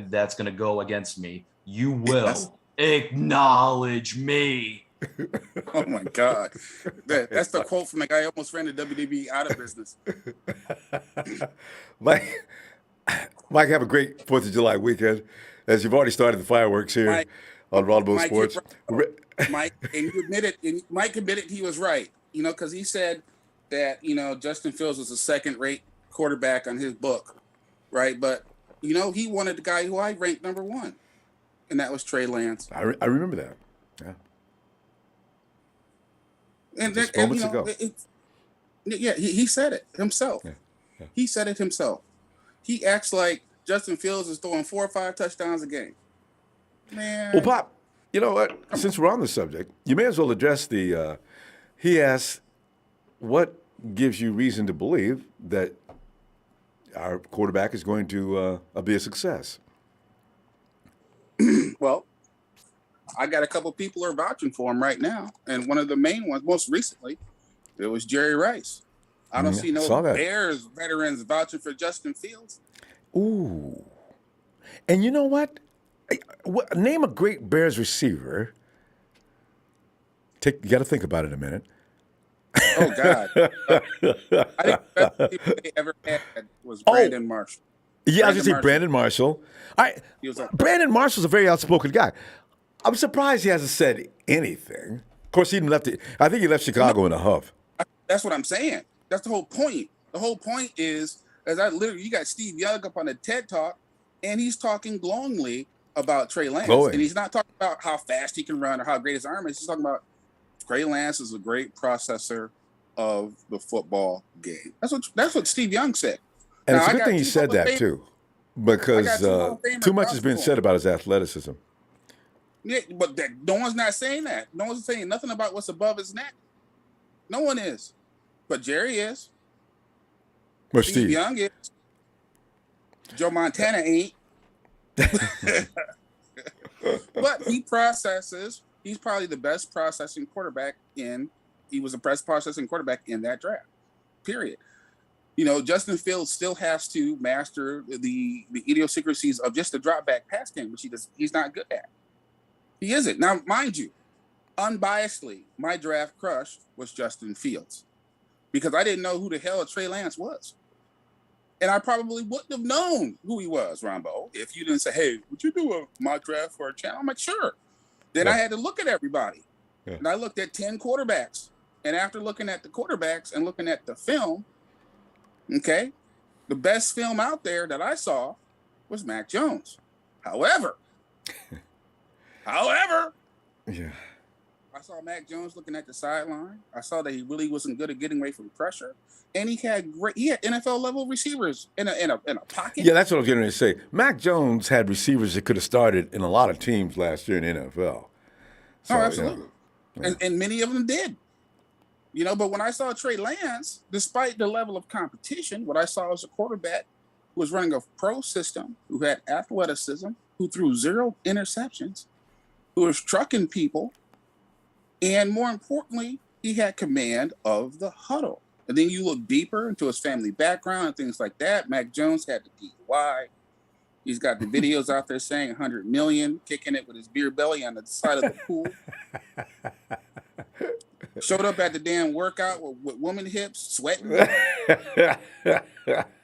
that's going to go against me, you will acknowledge me. Oh my God, that's the quote from the guy who almost ran the WWE out of business. Mike, Mike, have a great 4th of July weekend. As you've already started the fireworks here Mike, on Ronbo Mike, you're Sports. right. Mike, and you admitted, and Mike admitted he was right. Because he said that Justin Fields was a second-rate quarterback on his book, right? But he wanted the guy who I ranked number 1, and that was Trey Lance. I remember that. Yeah. And Just then, moments ago. He said it himself. Yeah. Yeah. He said it himself. He acts like Justin Fields is throwing 4 or 5 touchdowns a game. Man. Well, Pop, you know what? Since we're on the subject, you may as well address the. He asks, what gives you reason to believe that our quarterback is going to be a success? Well, I got a couple people who are vouching for him right now, and one of the main ones, most recently, it was Jerry Rice. I don't see no Bears veterans vouching for Justin Fields. Ooh, and you know what? Name a great Bears receiver. You got to think about it a minute. Oh God! I think the best receiver they ever had was Brandon Marshall. Yeah, I was going to say Brandon Marshall. Brandon Marshall's a very outspoken guy. I'm surprised he hasn't said anything. Of course, he left it. I think he left Chicago in a huff. That's what I'm saying. That's the whole point. The whole point is, you got Steve Young up on the TED Talk, and he's talking glowingly about Trey Lance. And he's not talking about how fast he can run or how great his arm is. He's talking about Trey Lance is a great processor of the football game. That's what Steve Young said. And it's a good thing he said that, too, because too much has been said about his athleticism. Yeah, but no one's not saying that. No one's saying nothing about what's above his neck. No one is. But Jerry is. But Steve Young is. Joe Montana ain't. But he processes. He's probably the best processing quarterback he was the best processing quarterback in that draft, period. Justin Fields still has to master the idiosyncrasies of just the drop back pass game, which he's not good at. He isn't. Now, mind you, unbiasedly, my draft crush was Justin Fields because I didn't know who the hell Trey Lance was. And I probably wouldn't have known who he was, Ronbo, if you didn't say, hey, would you do a mock draft for a channel? I'm like, sure. Then I had to look at everybody. Yeah. And I looked at 10 quarterbacks. And after looking at the quarterbacks and looking at the film, okay, the best film out there that I saw was Mac Jones. However, yeah, I saw Mac Jones looking at the sideline. I saw that he really wasn't good at getting away from pressure. And he had NFL level receivers in a pocket. Yeah, that's what I was going to say. Mac Jones had receivers that could have started in a lot of teams last year in the NFL. So, absolutely. Yeah. And many of them did. But when I saw Trey Lance, despite the level of competition, what I saw was a quarterback who was running a pro system, who had athleticism, who threw 0 interceptions, who was trucking people, and more importantly, he had command of the huddle. And then you look deeper into his family background and things like that. Mac Jones had the DUI. He's got the videos out there saying 100 million, kicking it with his beer belly on the side of the pool. Showed up at the damn workout with woman hips, sweating. And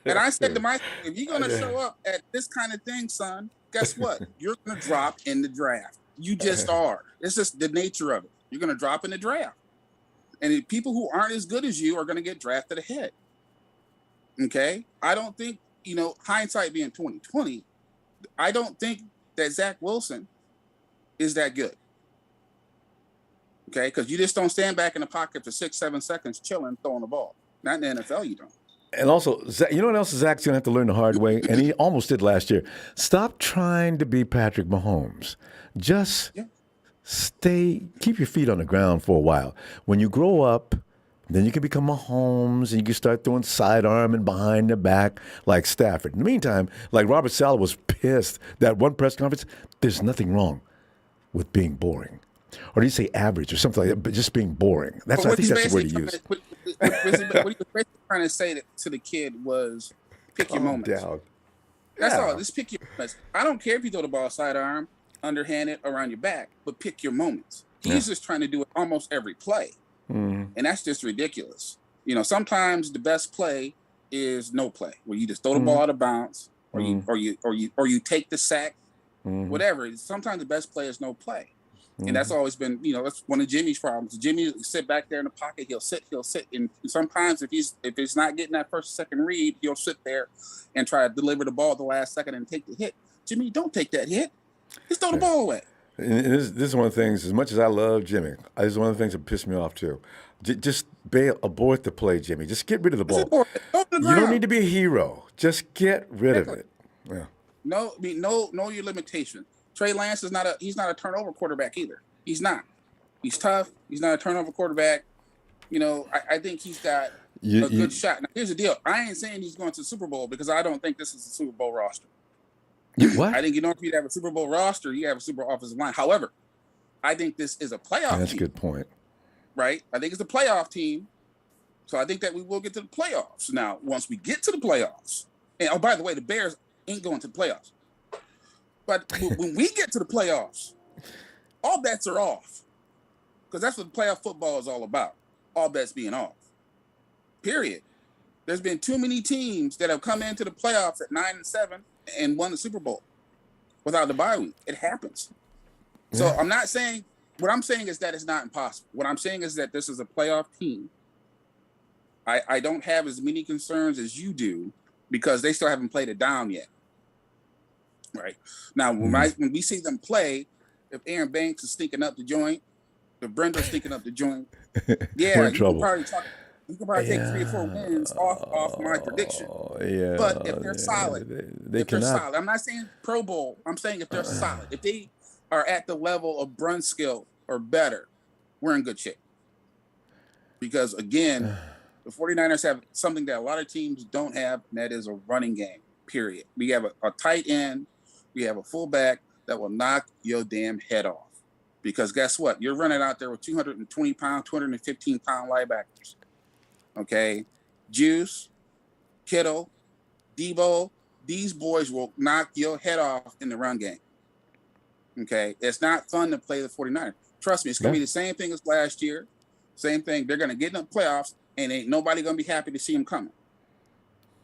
I said to myself, if you're going to show up at this kind of thing, son, guess what? You're going to drop in the draft. You just are. It's just the nature of it. You're going to drop in the draft. And people who aren't as good as you are going to get drafted ahead. Okay? I don't think, hindsight being 2020, I don't think that Zach Wilson is that good. Okay? Because you just don't stand back in the pocket for 6-7 seconds chilling, throwing the ball. Not in the NFL, you don't. And also, you know what else Zach's going to have to learn the hard way? And he almost did last year. Stop trying to be Patrick Mahomes. Just keep your feet on the ground for a while. When you grow up, then you can become Mahomes and you can start throwing sidearm and behind the back like Stafford. In the meantime, like Robert Saleh was pissed that one press conference, there's nothing wrong with being boring. Or do you say average or something like that, but just being boring. I think that's the word he used. What he was basically trying to say to the kid was pick your moments. Down. That's all. Just pick your moments. I don't care if you throw the ball sidearm, underhanded, around your back, but pick your moments. He's just trying to do it almost every play. And that's just ridiculous. You know, sometimes the best play is no play, where you just throw the ball out of bounds, or you take the sack, whatever. Sometimes the best play is no play. And that's always been, you know, that's one of Jimmy's problems. Jimmy sit back there in the pocket, he'll sit, and sometimes if he's not getting that first or second read, he'll sit there and try to deliver the ball at the last second and take the hit. Jimmy, don't take that hit. Just throw the ball away. And this is one of the things, as much as I love Jimmy, this is one of the things that pissed me off too. Just abort the play, Jimmy. Just get rid of the ball. You don't need to be a hero. Just get rid of it. Yeah. No, I mean, know your limitations. Trey Lance is not a turnover quarterback either. He's not. He's tough. He's not a turnover quarterback. You know, I think he's got a good shot. Now, here's the deal. I ain't saying he's going to the Super Bowl because I don't think this is a Super Bowl roster. What? I think you don't need to have a Super Bowl roster. You have a Super Bowl offensive line. However, I think this is a playoff team. That's a good point. Right? I think it's a playoff team. So I think that we will get to the playoffs. Now, once we get to the playoffs, and oh, by the way, the Bears ain't going to the playoffs. But when we get to the playoffs, all bets are off. Because that's what playoff football is all about. All bets being off. Period. There's been too many teams that have come into the playoffs at 9-7 and won the Super Bowl without the bye week. It happens. So I'm not saying, what I'm saying is that it's not impossible. What I'm saying is that this is a playoff team. I don't have as many concerns as you do because they still haven't played it down yet. Right. Now, when we see them play, if Aaron Banks is sneaking up the joint, if Brenda's sneaking up the joint, we're in trouble. You can probably take 3 or 4 wins off my prediction. Yeah, but if they're solid, they're solid. I'm not saying Pro Bowl. I'm saying if they're solid, if they are at the level of Brunskill or better, we're in good shape. Because again, the 49ers have something that a lot of teams don't have, and that is a running game, period. We have a tight end. We have a fullback that will knock your damn head off. Because guess what? You're running out there with 220-pound, 215-pound linebackers. Okay? Juice, Kittle, Debo, these boys will knock your head off in the run game. Okay? It's not fun to play the 49ers. Trust me, it's going to be the same thing as last year. Same thing. They're going to get in the playoffs, and ain't nobody going to be happy to see them coming.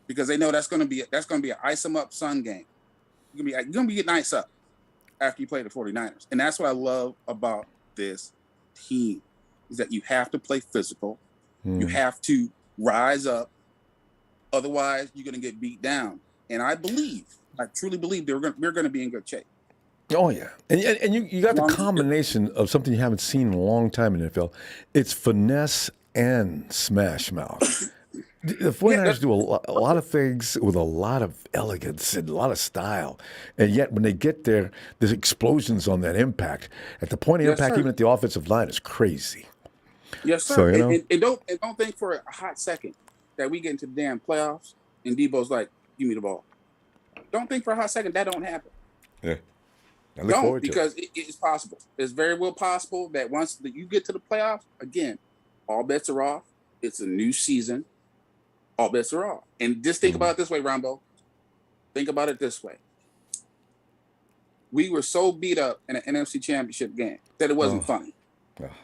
Because they know that's going to be an ice them up sun game. You're going to be getting ice up after you play the 49ers. And that's what I love about this team, is that you have to play physical. You have to rise up. Otherwise, you're going to get beat down. And I truly believe we're going to be in good shape. Oh, yeah. And you got the combination of something you haven't seen in a long time in the NFL. It's finesse and smash mouth. The 49ers do a lot of things with a lot of elegance and a lot of style. And yet when they get there, there's explosions on that impact. At the point of impact, even at the offensive line, is crazy. Yes, sir. So, and don't think for a hot second that we get into the damn playoffs and Debo's like, give me the ball. Don't think for a hot second that don't happen. Yeah. I look forward to it. Because it's possible. It's very well possible that once you get to the playoffs, again, all bets are off. It's a new season. All bets are off. And just think about it this way, Ronbo. Think about it this way. We were so beat up in an NFC Championship game that it wasn't funny.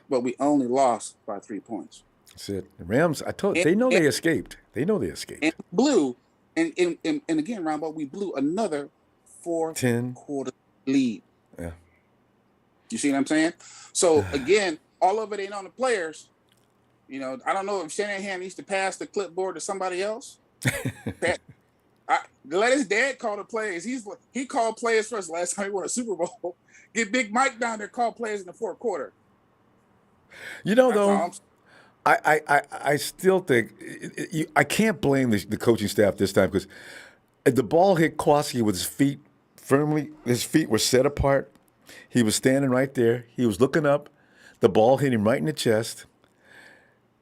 But we only lost by 3 points. That's it. The Rams, I told you, they know they escaped. They know they escaped. And blew, and again, Ronbo, we blew another 4-quarter lead. Yeah. You see what I'm saying? So, again, all of it ain't on the players. You know, I don't know if Shanahan needs to pass the clipboard to somebody else. Let his dad call the plays. He called plays for us last time he won a Super Bowl. Get Big Mike down there, call plays in the fourth quarter. You know, though, I still think I can't blame the coaching staff this time because the ball hit Kowalski with his feet firmly. His feet were set apart. He was standing right there. He was looking up. The ball hit him right in the chest.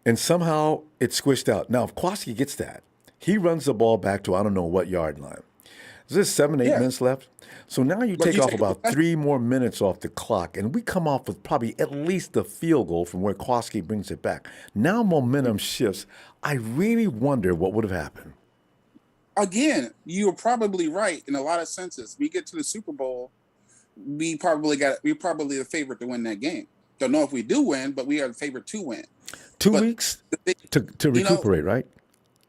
And somehow it squished out. Now, if Kowalski gets that, he runs the ball back to I don't know what yard line. There's 7, 8 minutes left. So now you take off about 3 more minutes off the clock, and we come off with probably at least a field goal from where Kowalski brings it back. Now momentum shifts. I really wonder what would have happened. Again, you're probably right in a lot of senses. We get to the Super Bowl, we're probably the favorite to win that game. Don't know if we do win, but we are the favorite to win. 2 But weeks the- to recuperate, right?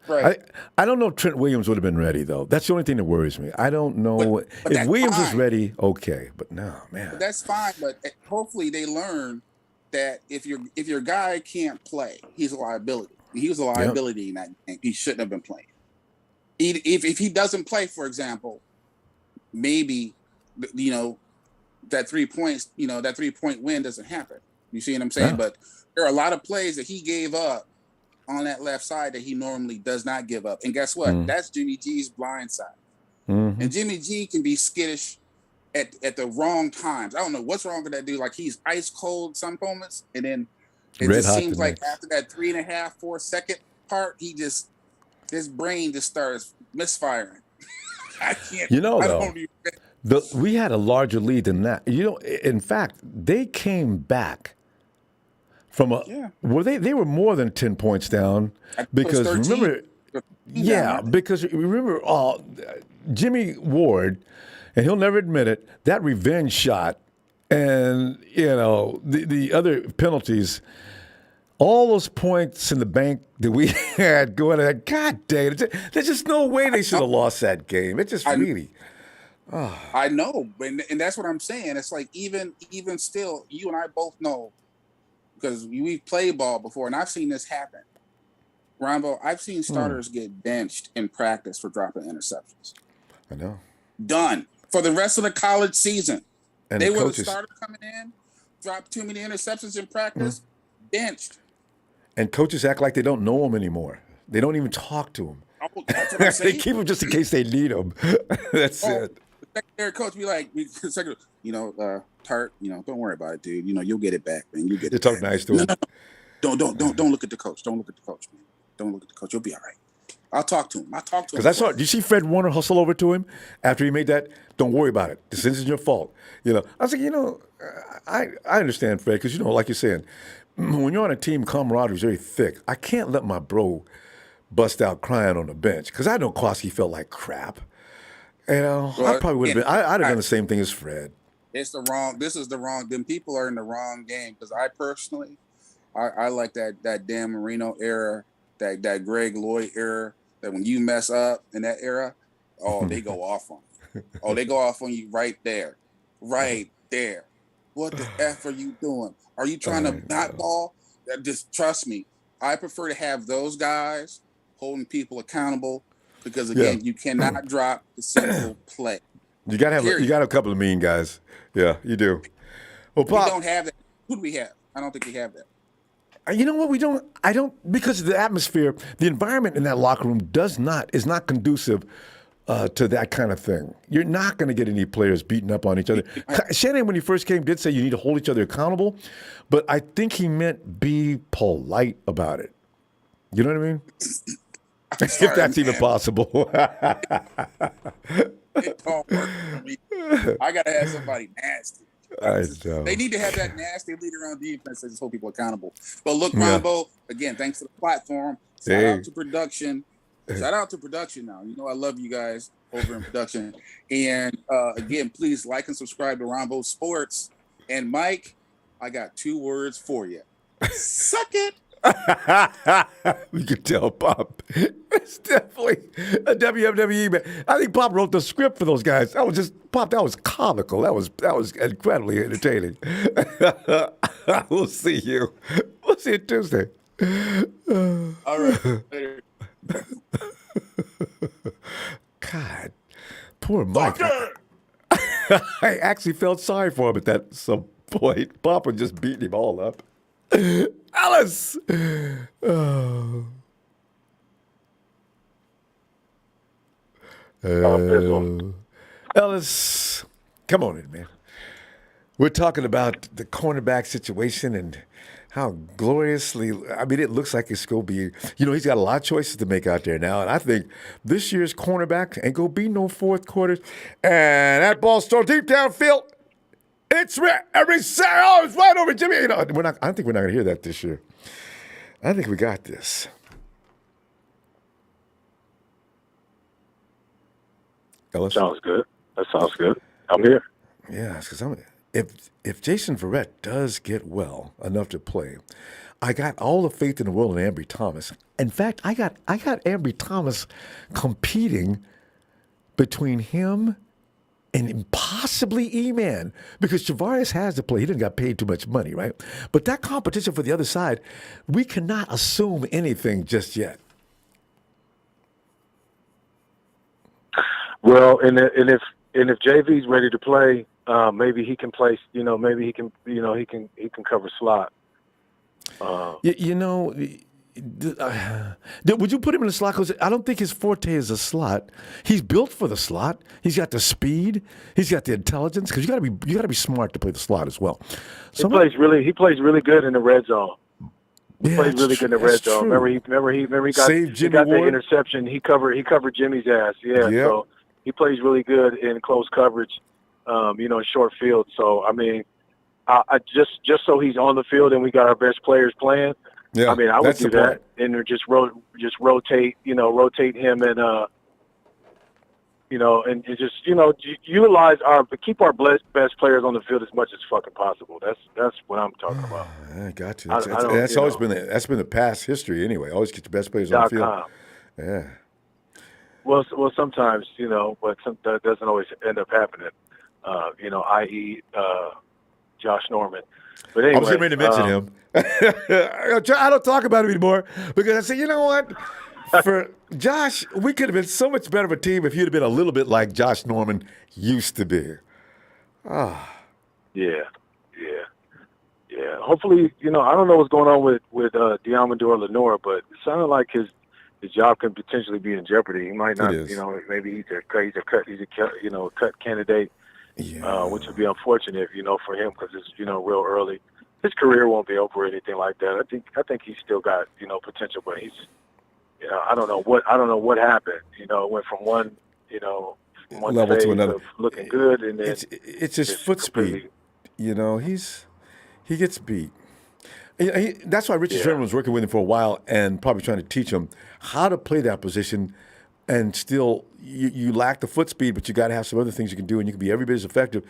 Right. I don't know if Trent Williams would have been ready, though. That's the only thing that worries me. I don't know. But If that's Williams is fine. ready, okay. But no, man. But that's fine. But hopefully they learn that if your guy can't play, he's a liability. He was a liability in that game. He shouldn't have been playing. If he doesn't play, for example, maybe that 3 points, that 3-point win doesn't happen. You see what I'm saying? Yeah. But there are a lot of plays that he gave up on that left side that he normally does not give up. And guess what? That's Jimmy G's blind side. Mm-hmm. And Jimmy G can be skittish at the wrong times. I don't know what's wrong with that dude. Like, he's ice cold some moments, and then it Red just hot seems the like next. after that 3.5, 4 second part, his brain just starts misfiring. I can't. Though, I don't even, we had a larger lead than that. In fact, they came back from well, they were more than 10 points down because 13. remember, because remember, Jimmy Ward, and he'll never admit it, that revenge shot, and the other penalties. All those points in the bank that we had going on, God dang it. There's just no way they should have lost that game. It just really. I know, and that's what I'm saying. It's like even still, you and I both know, because we've played ball before, and I've seen this happen. Ronbo, I've seen starters get benched in practice for dropping interceptions. I know. Done. For the rest of the college season. And they the were the coaches, starter coming in, dropped too many interceptions in practice, benched. and coaches act like they don't know him anime. They don't even talk to him. Oh, that's what I'm They saying. keep him just in case they need him. That's it. The secondary coach be like, Tart, don't worry about it, dude. You'll get it back, man. You get You it talk back. nice to him. Don't look at the coach. Don't look at the coach, man. Don't look at the coach. You'll be all right. I'll talk to him. Because I saw, did you see Fred Warner hustle over to him after he made that? Don't worry about it. This isn't your fault. I was like, I understand, Fred, because, like you're saying, when you're on a team, camaraderie is very thick. I can't let my bro bust out crying on the bench because I know Kowski felt like crap. I probably would have been. I'd have done the same thing as Fred. This is the wrong. Them people are in the wrong game because I personally, I like that Dan Marino era, that Greg Lloyd era. That when you mess up in that era, they go off on you. They go off on you right there. What the F are you doing? Are you trying to not ball? Just trust me. I prefer to have those guys holding people accountable because again, you cannot drop the simple play. You gotta have a couple of mean guys. Yeah, you do. Well, Pop, we don't have that. Who do we have? I don't think we have that. You know what? We don't. I don't, because of the atmosphere, the environment in that locker room is not conducive to that kind of thing. You're not going to get any players beating up on each other. Shanahan, when he first came, did say you need to hold each other accountable, but I think he meant be polite about it. You know what I mean? Sorry, if that's even man. possible. It don't work for me. I gotta have somebody nasty. They need to have that nasty leader on defense that just hold people accountable. But look, Ronbo, again, thanks for the platform. Shout out to production. Shout out to production now. I love you guys over in production. And again, please like and subscribe to Ronbo Sports. And Mike, I got 2 words for you. Suck it. You can tell Pop. It's definitely a WWE man. I think Pop wrote the script for those guys. That was just Pop. That was comical. That was incredibly entertaining. We'll see you. We'll see you Tuesday. All right. Later. God, poor Mike. I actually felt sorry for him at some point. Papa just beating him all up. Alice! Oh. Ellis, come on in, man. We're talking about the cornerback situation and how gloriously, it looks like it's going to be, he's got a lot of choices to make out there now. And I think this year's cornerback ain't going to be no fourth quarter. And that ball's thrown deep downfield. It's it's right over Jimmy. I don't think we're not going to hear that this year. I think we got this. Ellis? Sounds good. That sounds good. I'm here. Yeah, because if Jason Verrett does get well enough to play, I got all the faith in the world in Ambry Thomas. In fact, I got Ambry Thomas competing between him and possibly E-Man, because Javarius has to play. He didn't got paid too much money, right? But that competition for the other side, we cannot assume anything just yet. Well, and if JV's ready to play, maybe he can play. Maybe he can cover slot. Would you put him in the slot? Because I don't think his forte is a slot. He's built for the slot. He's got the speed. He's got the intelligence. Because you got to be smart to play the slot as well. He plays really good in the red zone. He plays really good in the red zone. Remember he got the interception. He covered Jimmy's ass. Yeah. Yep. So he plays really good in close coverage. In short field. So I mean, I just so he's on the field and we got our best players playing. Yeah, I mean, I would do that and just rotate him and just utilize keep our best players on the field as much as fucking possible. That's what I'm talking about. I got you. That's always been the past history anyway. Always get the best players on the field. Yeah. Well, sometimes but that doesn't always end up happening. I.e. Josh Norman. But anyway, I was getting ready to mention him. I don't talk about him anymore because I said, you know what? For Josh, we could have been so much better of a team if he'd have been a little bit like Josh Norman used to be. Yeah. Hopefully, I don't know what's going on with Diamondor Lenore, but it sounded like his job could potentially be in jeopardy. He might not, maybe he's a cut candidate. Yeah. Which would be unfortunate, for him because it's real early. His career won't be over or anything like that. I think he's still got potential, but he's I don't know what happened. It went from one level to another, looking good, and then it's his foot speed. He gets beat. That's why Richard Sherman was working with him for a while and probably trying to teach him how to play that position. And still, you lack the foot speed, but you got to have some other things you can do, and you can be every bit as effective.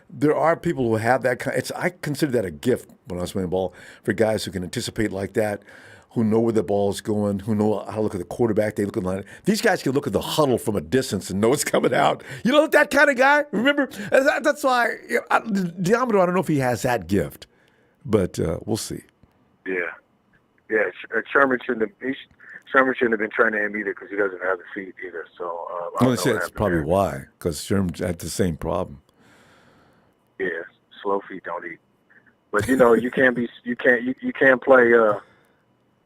There are people who have that I consider that a gift when I was playing ball for guys who can anticipate like that, who know where the ball is going, who know how to look at the quarterback. They look at the line. These guys can look at the huddle from a distance and know it's coming out. That kind of guy. Remember, that's why Diamondor. I don't know if he has that gift, but we'll see. Yeah. Sherman shouldn't have been training him either because he doesn't have the feet either. So that's probably why, because Sherman had the same problem. Yeah, slow feet don't eat. But you can't play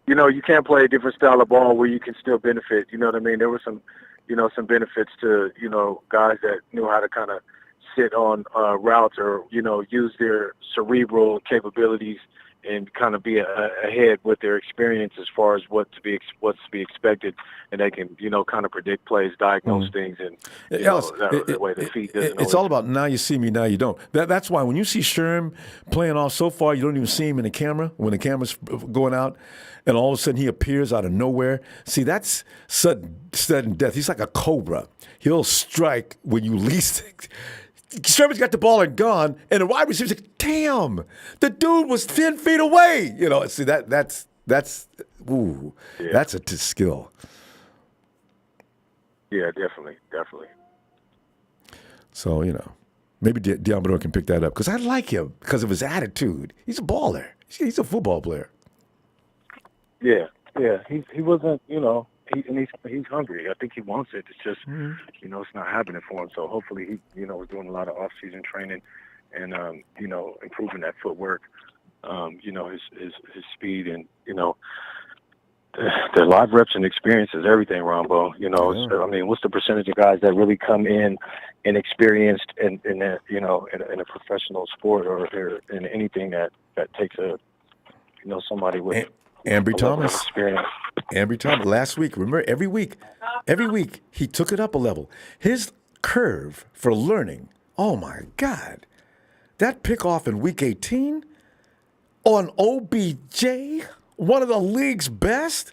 you can't play a different style of ball where you can still benefit. You know what I mean? There were some benefits to guys that knew how to kind of sit on routes or use their cerebral capabilities and kind of be ahead with their experience as far as what's to be expected, and they can kind of predict plays, diagnose things, and the way the feet doesn't. It's all about now you see me, now you don't. That's why when you see Sherm playing off so far, you don't even see him in the camera when the camera's going out, and all of a sudden he appears out of nowhere. See, that's sudden death. He's like a cobra. He'll strike when you least. Sherman's got the ball and gone, and the wide receiver's like, damn, the dude was 10 feet away. See that's a skill. Yeah, definitely. So, maybe Diamondor can pick that up because I like him because of his attitude. He's a baller. He's a football player. Yeah. He wasn't, he's hungry. I think he wants it. It's just, it's not happening for him. So hopefully he, was doing a lot of off-season training and, improving that footwork, his speed and, the live reps and experience is everything, Ronbo. I mean, what's the percentage of guys that really come in and experienced in a professional sport or in anything that takes somebody with Ambry Thomas experience. Ambry Thomas last week. Remember, every week he took it up a level. His curve for learning. Oh my God, that pickoff in week 18 on OBJ, one of the league's best,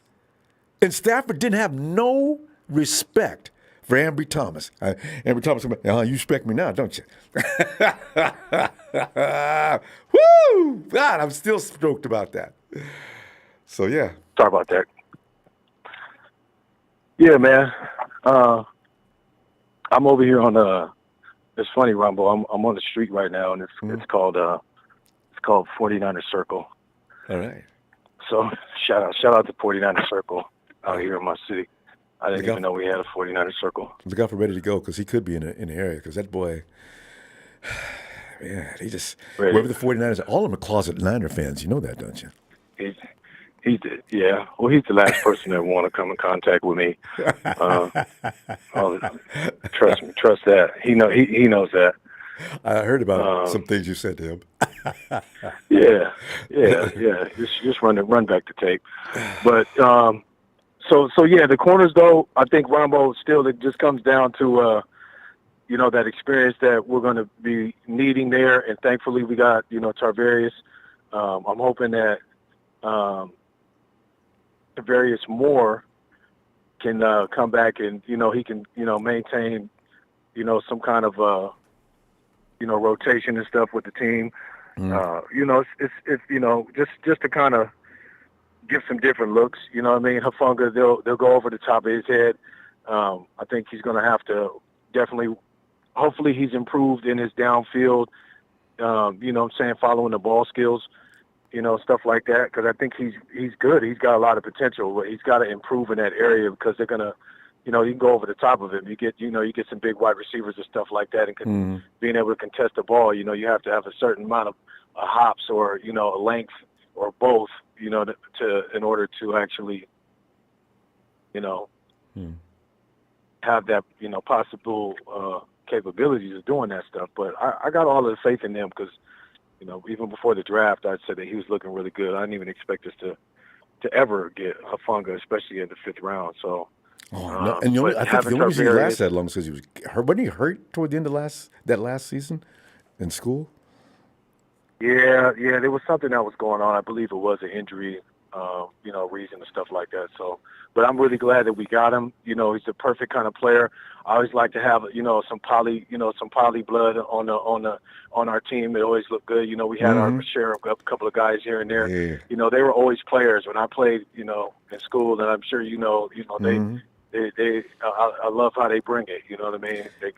and Stafford didn't have no respect for Ambry Thomas. Ambry Thomas, you respect me now, don't you? Woo! God, I'm still stoked about that. So, yeah. Sorry about that. Yeah, man. I'm over here on it's funny, Ronbo. I'm on the street right now, and it's called 49er Circle. All right. So shout out to 49er Circle out here in my city. I didn't even know we had a 49er Circle. Look out for Ready to Go, because he could be in the area, because that boy, man, he just, wherever the 49ers, all of them are closet Niner fans. You know that, don't you? He's yeah. Well, he's the last person that want to come in contact with me. Trust that. He knows that. I heard about some things you said to him. Yeah. Just run back the tape. But so yeah, the corners though, I think Ronbo still, it just comes down to that experience that we're going to be needing there, and thankfully we got Tarvarius. I'm hoping that Tarvarius Moore can come back and he can maintain some kind of rotation and stuff with the team. It's just to kind of give some different looks. You know what I mean? Hufanga, they'll go over the top of his head. I think he's going to have to definitely. Hopefully, he's improved in his downfield. Following the ball skills. Stuff like that, because I think he's good. He's got a lot of potential, but he's got to improve in that area, because they're gonna, you can go over the top of him. You get some big wide receivers and stuff like that, and being able to contest the ball, you have to have a certain amount of hops or a length or both, in order to actually, have that possible capabilities of doing that stuff. But I got all of the faith in them, because even before the draft, I'd said that he was looking really good. I didn't even expect us to ever get Hufanga, especially in the 5th round. So, no. And I think the only reason he lasted that long is because he was hurt. Wasn't he hurt toward the end of that last season in school? Yeah. There was something that was going on. I believe it was an injury, reason and stuff like that. So, but I'm really glad that we got him. He's the perfect kind of player. I always like to have, some poly blood on our team. It always looked good. We had our share of a couple of guys here and there. Yeah. They were always players when I played, in school, and I'm sure I love how they bring it. You know what I mean? They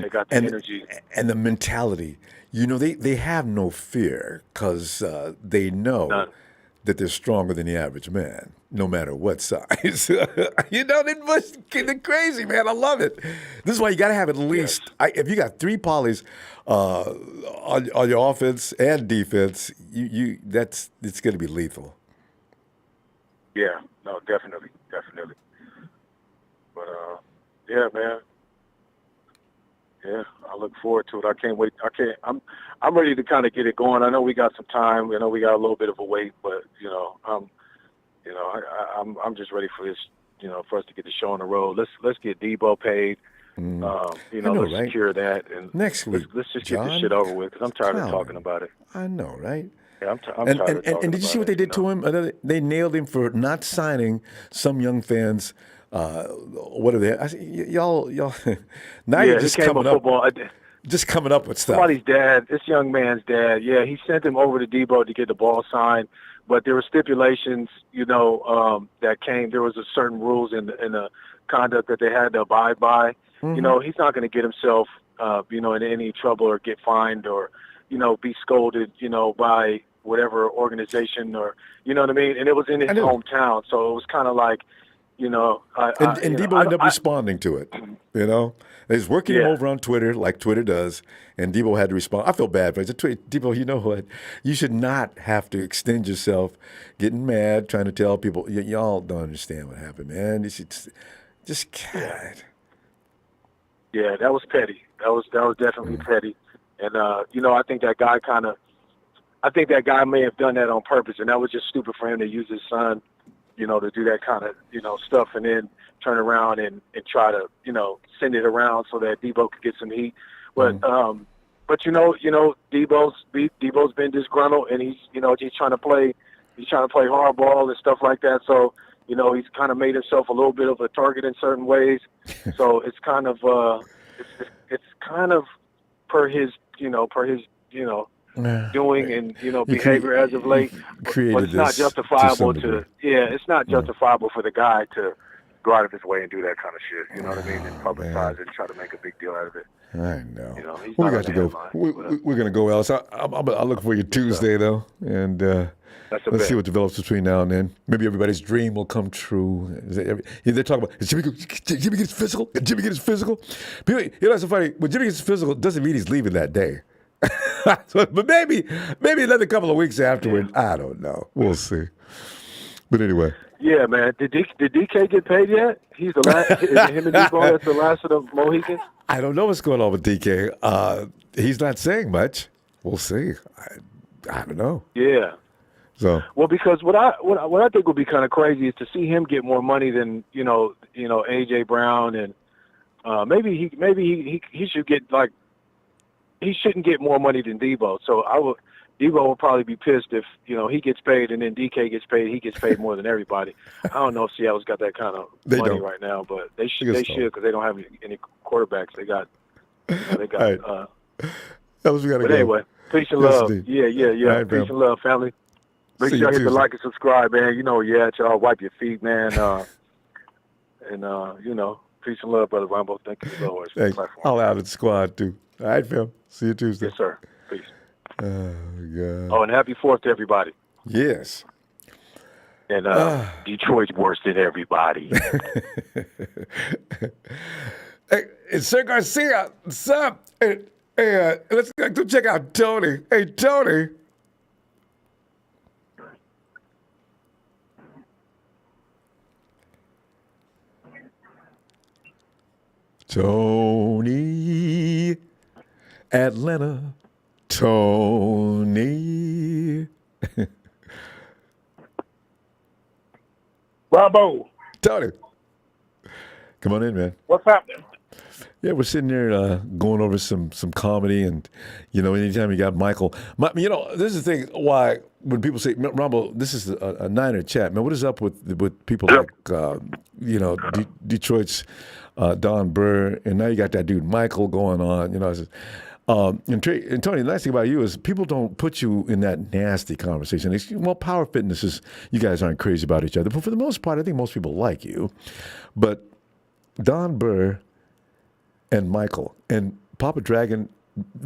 got the energy and the mentality. They have no fear, because they know that they're stronger than the average man, no matter what size. They're crazy, man. I love it. This is why you got to have at least, if you got 3 polys on your offense and defense, it's going to be lethal. Yeah, no, definitely. But yeah, man. Yeah, I look forward to it. I can't wait. I'm ready to kind of get it going. I know we got some time. I know we got a little bit of a wait, but I'm just ready for this. For us to get the show on the road. Let's get Debo paid. Let's secure that, and next week. Let's just get this shit over with, because I'm tired of talking about it. I know, right? Yeah, I'm tired of talking about it. And did you see what they did to him? They nailed him for not signing some young fans. What are they? Y'all. Now you're just coming up. Just coming up with stuff. Somebody's dad, this young man's dad. Yeah, he sent him over to Debo to get the ball signed, but there were stipulations, that came. There was a certain rules in the conduct that they had to abide by. He's not going to get himself, in any trouble or get fined or, be scolded, by whatever organization or, you know what I mean? And it was in his hometown, so it was kind of like, and Debo ended up responding to it, He's working him over on Twitter, like Twitter does, and Debo had to respond. I feel bad for it. Debo, you know what? You should not have to extend yourself getting mad, trying to tell people. Y'all don't understand what happened, man. You should just God. Yeah, that was petty. That was definitely petty. And, I think that guy may have done that on purpose, and that was just stupid for him to use his son, to do that kind of, stuff, and then turn around and try to, send it around so that Debo could get some heat. But, Debo's been disgruntled, and he's trying to play hardball and stuff like that. So, You know, he's kind of made himself a little bit of a target in certain ways. So it's kind of it's kind of per his doing and behavior as of late. But it's not justifiable it's not justifiable for the guy to go out of his way and do that kind of shit. You know what I mean? And publicize it and try to make a big deal out of it. I know. You know, he's we not got on to the go. headline, We're going to go, Ellis. I'll look for you Tuesday, though, and let's see what develops between now and then. Maybe everybody's dream will come true. They're talking about, is Jimmy gets physical? Did Jimmy gets physical? People, that's so funny. When Jimmy gets physical, it doesn't mean he's leaving that day. But maybe another couple of weeks afterward. Yeah. I don't know. We'll see. But anyway. Yeah, man. Did DK get paid yet? He's the last. Is it him and Debo that's the last of the Mohicans? I don't know what's going on with DK. He's not saying much. We'll see. I don't know. Yeah. So because what I think would be kind of crazy is to see him get more money than AJ Brown, and maybe he should get he shouldn't get more money than Debo. So Debo will probably be pissed if he gets paid and then DK gets paid. He gets paid more than everybody. I don't know if Seattle's got that kind of money right now, but they should because they don't have any quarterbacks. They got. Right. We gotta but go. Anyway, peace and love. Indeed. Yeah. Right, peace and love, family. Make sure you hit the like and subscribe, man. Y'all wipe your feet, man. And peace and love, brother Ronbo. Thank you as always for the platform. I'll out of the squad too. All right, Phil. See you Tuesday. Yes, sir. Peace. Oh, God. Oh, and happy 4th to everybody. Yes. And Detroit's worse than everybody. Hey, Sir Garcia, what's up? Hey, let's go check out Tony. Hey, Tony. Tony, Atlanta, Tony. Ronbo. Tony. Come on in, man. What's happening? Yeah, we're sitting there going over some comedy, and anytime you got Michael, this is the thing. Why when people say, "Rumble," this is a Niner chat, man. What is up with people like Detroit's Don Burr, and now you got that dude Michael going on. And Tony, the nice thing about you is people don't put you in that nasty conversation. Power fitness is, you guys aren't crazy about each other, but for the most part, I think most people like you. But Don Burr and Michael and Papa Dragon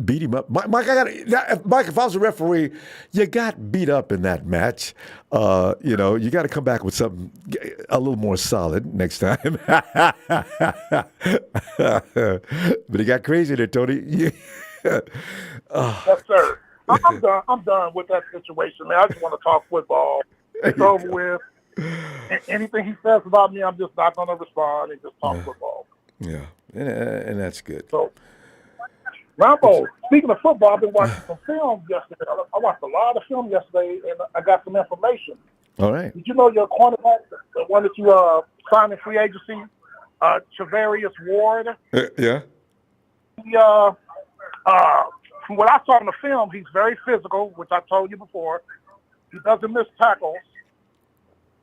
beat him up. Mike, if I was a referee, you got beat up in that match. You got to come back with something a little more solid next time. But he got crazy there, Tony. Yes, sir. I'm done. I'm done with that situation, man. I just want to talk football. It's over with. Anything he says about me, I'm just not going to respond and just talk football. Yeah, and that's good. So, Ronbo, speaking of football, I've been watching some film yesterday. I watched a lot of film yesterday, and I got some information. All right. Did you know your cornerback, the one that you signed in free agency, Travarius Ward? Yeah. He, from what I saw in the film, he's very physical, which I told you before. He doesn't miss tackles.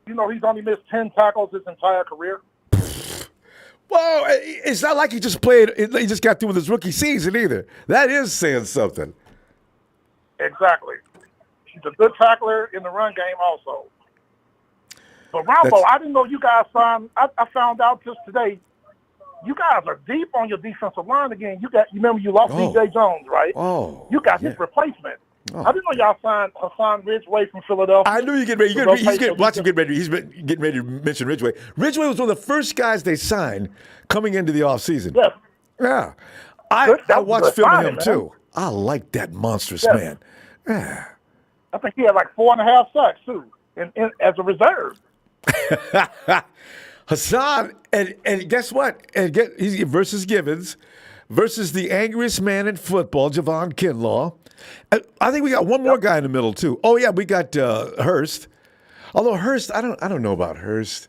He's only missed 10 tackles his entire career. Well, it's not like he just got through with his rookie season either. That is saying something. Exactly. He's a good tackler in the run game also. But Ronbo, I didn't know you guys signed. I found out just today. You guys are deep on your defensive line again. You remember you lost DJ Jones, right? Oh. You got his replacement. Oh. I didn't know y'all signed Hassan Ridgeway from Philadelphia. I knew you get ready. Watch him get ready. He's getting ready to mention Ridgeway. Ridgeway was one of the first guys they signed coming into the offseason. Yes. Yeah. I watched film of him too. I like that monstrous man. Yeah. I think he had like 4.5 sacks too, as a reserve. Hassan, and guess what? He's versus Givens, versus the angriest man in football, Javon Kinlaw. I think we got one more guy in the middle too. Oh yeah, we got Hurst. Although Hurst, I don't know about Hurst.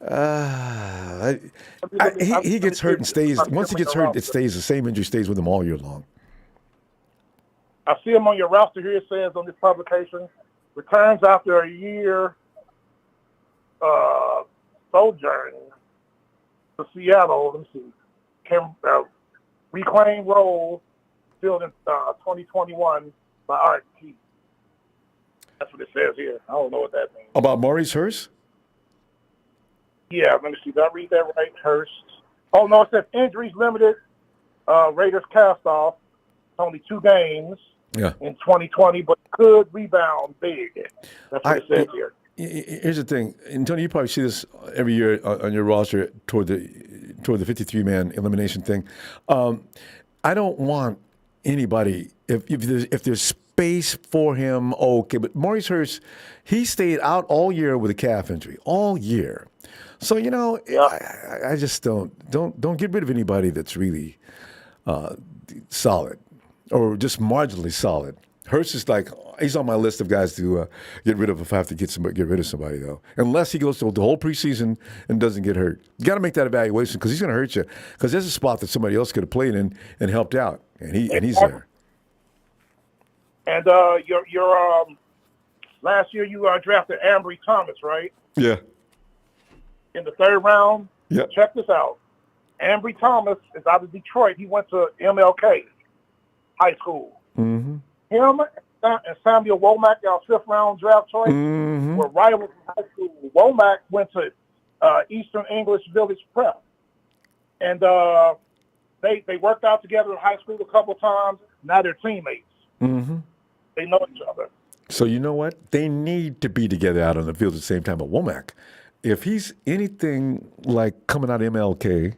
He gets hurt and stays. Once he gets hurt, it stays. The same injury stays with him all year long. I see him on your roster here. It says on this publication, returns after a year. sojourn to Seattle. Let me see. Can reclaim role filled in 2021 by Art Key. That's what it says here. I don't know what that means. About Maurice Hurst? Yeah, let me see. Did I read that right? Hurst. Oh, no, it says injuries limited. Raiders cast off. Only 2 games in 2020, but could rebound big. That's what it says here. Here's the thing, and Tony, you probably see this every year on your roster toward the 53-man elimination thing. I don't want anybody if there's space for him. Okay, but Maurice Hurst, he stayed out all year with a calf injury, all year. So I just don't get rid of anybody that's really solid or just marginally solid. Hurst is like, he's on my list of guys to get rid of if I have to get rid of somebody, though. Unless he goes through the whole preseason and doesn't get hurt. You got to make that evaluation because he's going to hurt you. Because there's a spot that somebody else could have played in and helped out, and he's there. And your last year you drafted Ambry Thomas, right? Yeah. In the 3rd round. Yeah. Check this out. Ambry Thomas is out of Detroit. He went to MLK High School. Mm-hmm. Him and Samuel Womack, our 5th round draft choice, were rivals in high school. Womack went to Eastern English Village Prep. And they worked out together in high school a couple of times. Now they're teammates. Mm-hmm. They know each other. So you know what? They need to be together out on the field at the same time. But Womack, if he's anything like coming out of MLK,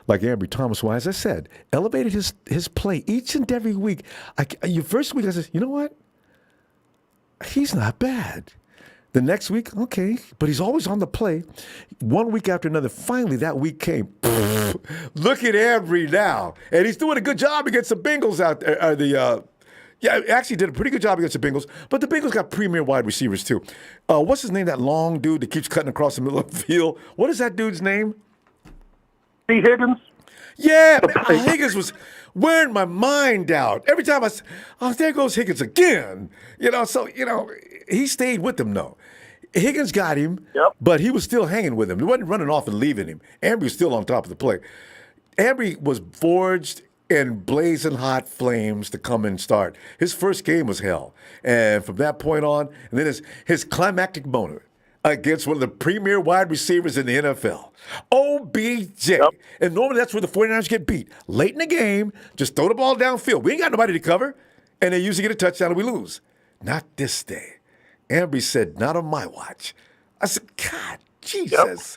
like Ambry Thomas, well, as I said, elevated his play each and every week. Your first week, I said, you know what? He's not bad. The next week, okay, but he's always on the play. One week after another, finally that week came. Look at Ambry now. And he's doing a good job against the Bengals out there. Actually did a pretty good job against the Bengals, but the Bengals got premier wide receivers too. What's his name, that long dude that keeps cutting across the middle of the field? What is that dude's name? T. Higgins? Yeah, man, Higgins was wearing my mind out. Every time there goes Higgins again. He stayed with them, though. Higgins got him, but he was still hanging with him. He wasn't running off and leaving him. Ambry was still on top of the play. Ambry was forged in blazing hot flames to come and start. His first game was hell. And from that point on, and then his climactic moment against one of the premier wide receivers in the NFL, OBJ. And normally that's where the 49ers get beat. Late in the game, just throw the ball downfield. We ain't got nobody to cover, and they usually get a touchdown and we lose. Not this day. Ambry said, not on my watch. I said, God, Jesus.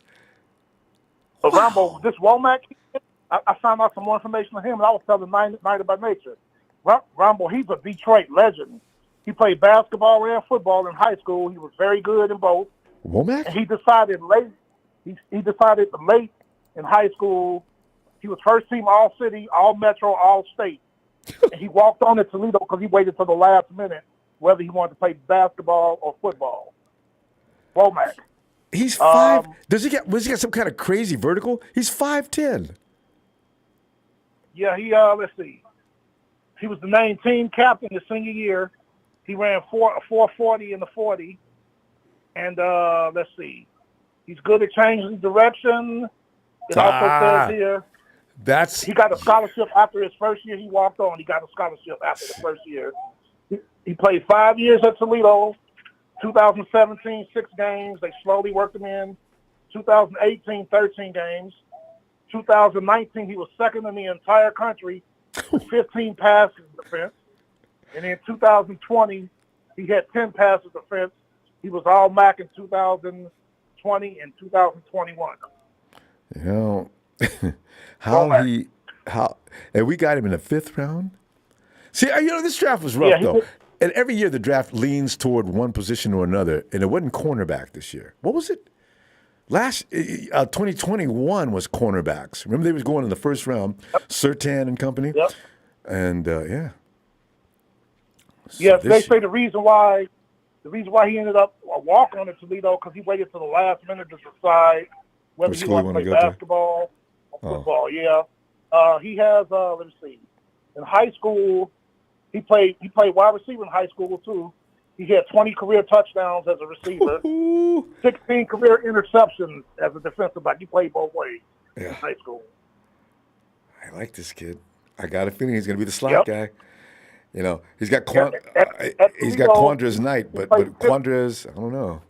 So, Ronbo, this Womack, I found out some more information on him, and I was telling Night by Nature. Ronbo, he's a Detroit legend. He played basketball and football in high school. He was very good in both. Womack? And he decided late. He decided late in high school. He was first team All City, All Metro, All State. And he walked on to Toledo because he waited till the last minute whether he wanted to play basketball or football. Womack. He's 5. Was he got some kind of crazy vertical? He's 5'10". Yeah, let's see. He was the named team captain his senior year. He ran 4.40 in the 40. And let's see. He's good at changing direction. It also says here he got a scholarship after his first year he walked on. He got a scholarship after the first year. He played 5 years at Toledo. 2017, 6 games. They slowly worked him in. 2018, 13 games. 2019, he was second in the entire country with 15 passes defense. And in 2020, he had 10 passes defense. He was all MAC in 2020 and 2021. And we got him in the 5th round. See, this draft was rough though. And every year the draft leans toward one position or another, and it wasn't cornerback this year. What was it? 2021 was cornerbacks. Remember they was going in the 1st round, Surtain and company? Yep. And So they say the reason why he ended up walking on to Toledo because he waited till the last minute to decide whether he wanted to play basketball or football. He has let me see. In high school, he played wide receiver in high school too. He had 20 career touchdowns as a receiver, 16 career interceptions as a defensive back. He played both ways in high school. I like this kid. I got a feeling he's going to be the slot guy. You know, he's got Quandra's night, but Quandra's, I don't know.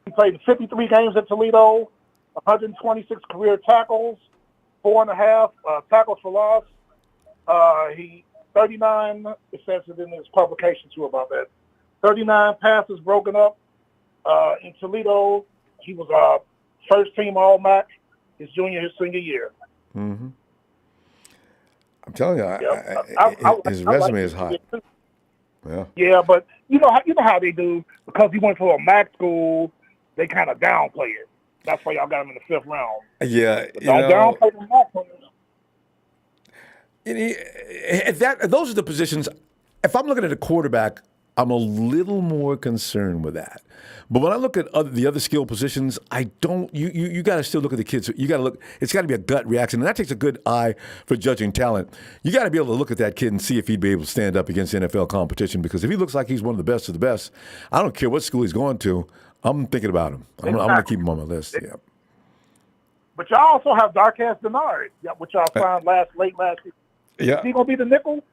He played 53 games at Toledo, 126 career tackles, 4.5 tackles for loss. He 39. It says it in his publication too about that. 39 passes broken up in Toledo. He was first team All MAC his senior year. Mm-hmm. I'm telling you, his resume is hot. Yeah, but you know how they do, because he went to a MAC school. They kind of downplay it. That's why y'all got him in the 5th round. Yeah, don't downplay the MAC players. Those are the positions. If I'm looking at a quarterback, I'm a little more concerned with that. But when I look at the other skill positions, I don't. You got to still look at the kids. You got to look. It's got to be a gut reaction, and that takes a good eye for judging talent. You got to be able to look at that kid and see if he'd be able to stand up against NFL competition. Because if he looks like he's one of the best of the best, I don't care what school he's going to. I'm thinking about him. I'm going to keep him on my list. Yeah. But y'all also have Darkaz Denard, which y'all signed late last year. Yeah. Is he going to be the nickel?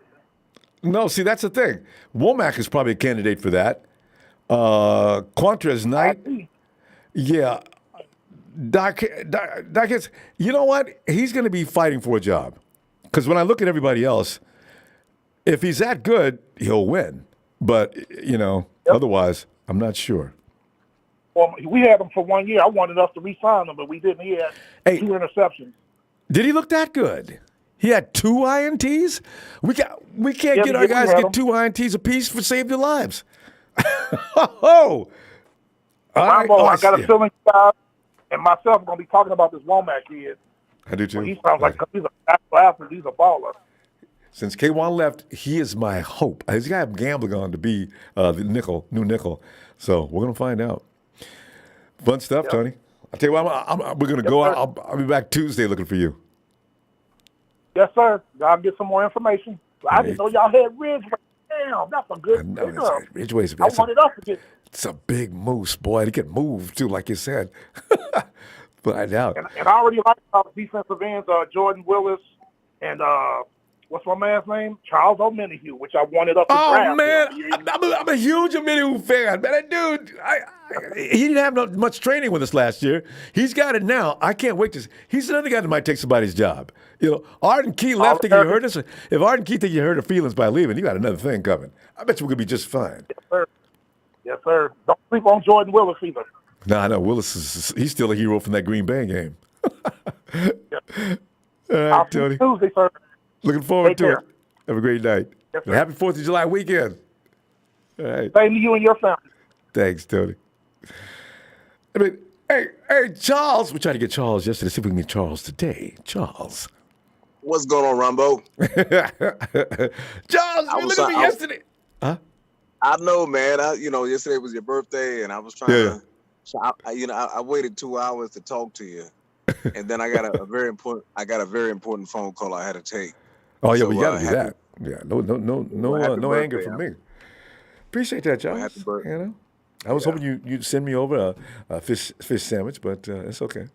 No, see, that's the thing. Womack is probably a candidate for that. Quantra's night. Yeah. Darkaz, you know what? He's going to be fighting for a job. Because when I look at everybody else, if he's that good, he'll win. But, otherwise, I'm not sure. Well, we had him for 1 year. I wanted us to re-sign him, but we didn't. He had 2 interceptions. Did he look that good? He had 2 INTs? We can't get our guys to get 2 INTs apiece for save their lives. Oh! I got a feeling you guys and myself are going to be talking about this Womack kid. I do too. He sounds like he's a athlete. He's a baller. Since K1 left, he is my hope. He's got him gambling on to be the new nickel. So we're going to find out. Fun stuff, Tony. I'll tell you what, we're going to go out. I'll be back Tuesday looking for you. Yes, sir. Y'all get some more information. I didn't know y'all had Ridgeway. Damn, that's a good pickup. Ridgeway's I wanted us to get. It's a big moose, boy. To get moved, too, like you said. But I doubt. And I already like our defensive ends, Jordan Willis and what's my man's name? Charles O'Menihue, which I wanted up to draft. Oh, man. I'm a huge O'Menihue fan. Man, that dude, he didn't have much training with us last year. He's got it now. I can't wait to. He's another guy that might take somebody's job. Arden Key left thinking you hurt us. If Arden Key think you hurt her feelings by leaving, you got another thing coming. I bet you we're going to be just fine. Yes, sir. Yes, sir. Don't sleep on Jordan Willis either. No, no. Willis he's still a hero from that Green Bay game. All right, Tony. Tuesday, sir. Looking forward to it. Have a great night. Yes, happy 4th of July weekend. All right. Same to you and your family. Thanks, Tony. I mean, hey, Charles. We tried to get Charles yesterday. See if we can get Charles today. Charles. What's going on, Ronbo? Charles, you looked at me yesterday. Huh? I know, man. Yesterday was your birthday, and I was trying to. So I waited 2 hours to talk to you, and then I got a very important phone call I had to take. Oh yeah, we gotta do that. Yeah, no anger from me. Appreciate that, Charles. Happy birthday. I was hoping you'd send me over a fish sandwich, but it's okay.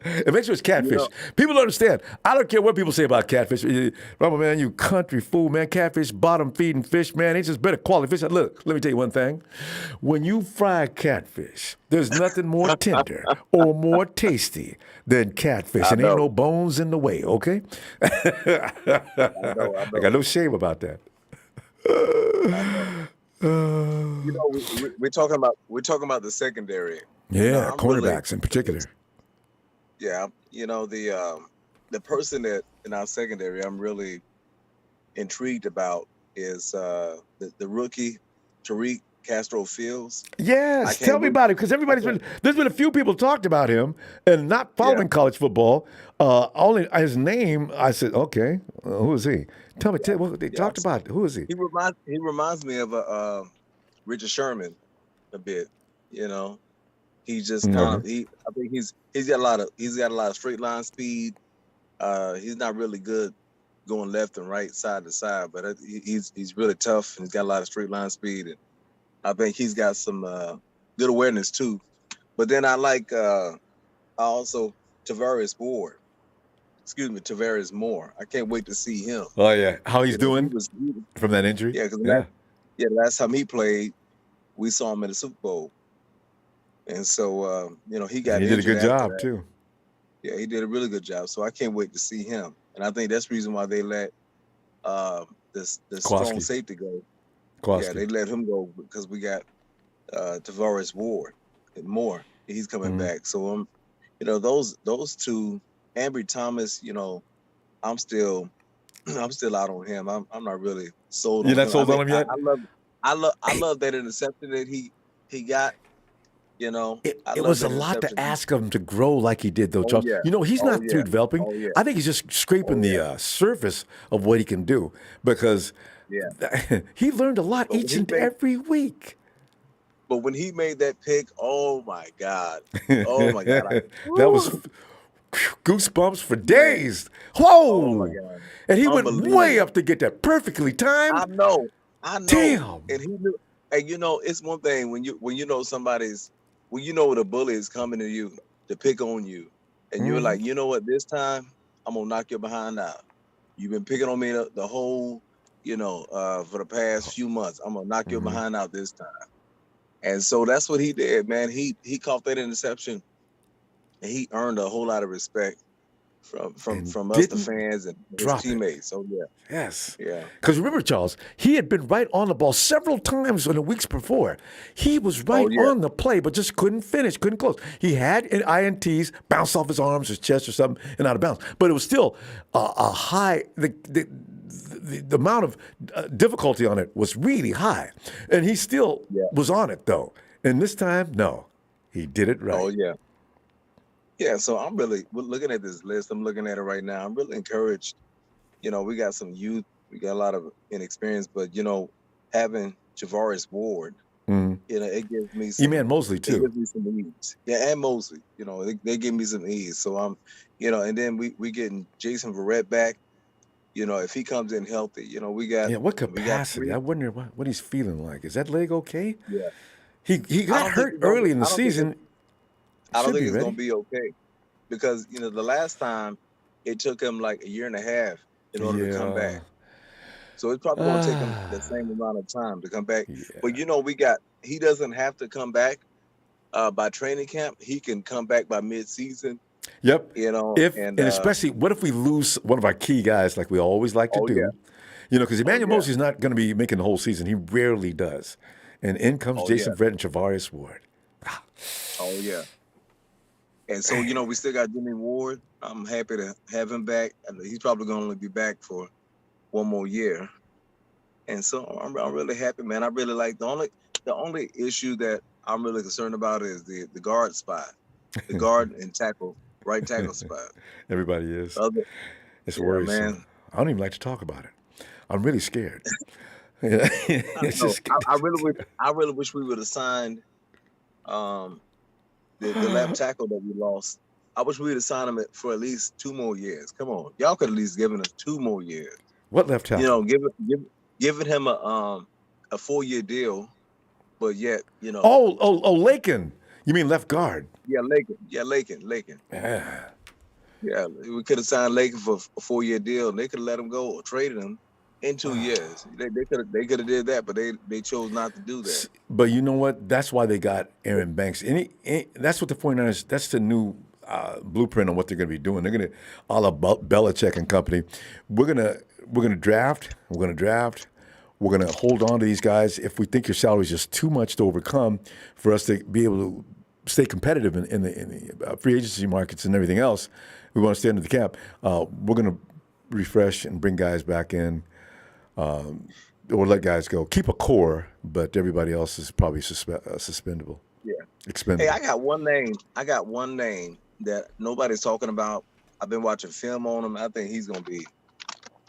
It makes sure it's catfish. People don't understand. I don't care what people say about catfish. Ronbo, man, you country fool, man. Catfish, bottom feeding fish, man. It's just better quality fish. Look, let me tell you one thing. When you fry catfish, there's nothing more tender or more tasty than catfish. And ain't no bones in the way, okay? I got no shame about that. We're talking about the secondary. Yeah, cornerbacks in particular. Yeah, the person that in our secondary I'm really intrigued about is the rookie Tariq Castro Fields. Yes, tell me about it, because there's been a few people talked about him and not following college football. Only his name, I said, okay, who is he? Tell me what they talked about. Who is he? He reminds me of Richard Sherman a bit. He's just kind of I think he's got a lot of straight line speed. He's not really good going left and right, side to side. But he's really tough, and he's got a lot of straight line speed, and I think he's got some good awareness too. But then I like also Tavares Ward. Excuse me, Tavares Moore. I can't wait to see him. Oh yeah, how he's You know, doing from that injury? Yeah, because Yeah. last time he played, we saw him in the Super Bowl, and so you know, he got And he did a injured good after job that. too. Yeah, he did a really good job. So I can't wait to see him. And I think that's the reason why they let the strong Kowalski. safety go. Yeah, Kowalski. they let him go because we got Tavares Ward and Moore. He's coming back. So you know, those two, Ambry Thomas, you know, I'm still out on him. I'm not really sold on You're him. not sold on him yet? I love that interception that he got. You know, It was a lot to ask of him to grow like he did, though, Charles. yeah. You know, he's Oh, not yeah. through developing. Oh, yeah. I think he's just scraping the surface of what he can do because he learned a lot But when each he and made- every week. But when he made that pick, oh my God. Oh my God. That was goosebumps for days. Whoa! Oh my God. And he went Unbelievable. way up to get that perfectly timed. I know. Damn. And he knew. And you know, it's one thing when you know when you know the bully is coming to you to pick on you, and you're like, you know what, this time I'm gonna knock your behind out. You've been picking on me the whole, you know, for the past few months. I'm gonna knock your behind out this time. And so that's what he did, man. He caught that interception, and he earned a whole lot of respect from us, the fans, and his teammates. Oh yeah. Yes. Yeah. Because remember, Charles, he had been right on the ball several times in the weeks before. He was right on the play, but just couldn't finish, couldn't close. He had INTs, bounced off his arms, his chest or something, and out of bounds. But it was still a high, the amount of difficulty on it was really high. And he still was on it, though. And this time, no, he did it right. Oh, yeah. Yeah, so I'm really looking at this list. I'm looking at it right now. I'm really encouraged. You know, we got some youth. We got a lot of inexperience. But, you know, having Javaris Ward, you know, it gives me some... E-Man Mosley, too. It gives me some ease. Yeah, and Mosley. You know, they give me some ease. So I'm, you know, and then we getting Jason Verrett back. You know, if he comes in healthy, you know, we got... Yeah, what capacity? I wonder what he's feeling like. Is that leg okay? Yeah. He got hurt early in the season. I don't think it's going to be okay because, you know, the last time it took him like a year and a half in order to come back. So it's probably going to take him the same amount of time to come back. Yeah. But, you know, he doesn't have to come back by training camp. He can come back by mid-season. Yep. You know, and especially what if we lose one of our key guys like we always like to do? Yeah. You know, because Emmanuel Mosley's not going to be making the whole season. He rarely does. And in comes Jason Verrett and Javaris Ward. Oh, yeah. And so, you know, we still got Jimmy Ward. I'm happy to have him back. He's probably going to only be back for one more year. And so I'm really happy, man. I really like the only issue that I'm really concerned about is the guard spot, the guard and right tackle spot. Everybody is. It's worrisome. Man. I don't even like to talk about it. I'm really scared. I really wish we would have signed the left tackle that we lost. I wish we would have signed him for at least 2 more years. Come on, y'all could at least given us 2 more years. What left tackle? You know, giving him a 4-year deal, but yet, you know. Oh, Lakin. You mean left guard? Yeah, Lakin. Yeah. Yeah, we could have signed Lakin for a 4-year deal, and they could have let him go or traded him in 2 years. They could have did that, but they chose not to do that. But you know what? That's why they got Aaron Banks. That's what the 49ers, that's the new blueprint on what they're going to be doing. They're going to, a la Belichick and company, we're going to draft. We're going to hold on to these guys. If we think your salary is just too much to overcome for us to be able to stay competitive in the free agency markets and everything else, we want to stay under the cap. We're going to refresh and bring guys back in. Or let guys go. Keep a core, but everybody else is probably suspendable. Yeah. Expendable. Hey, I got one name that nobody's talking about. I've been watching film on him. I think he's gonna be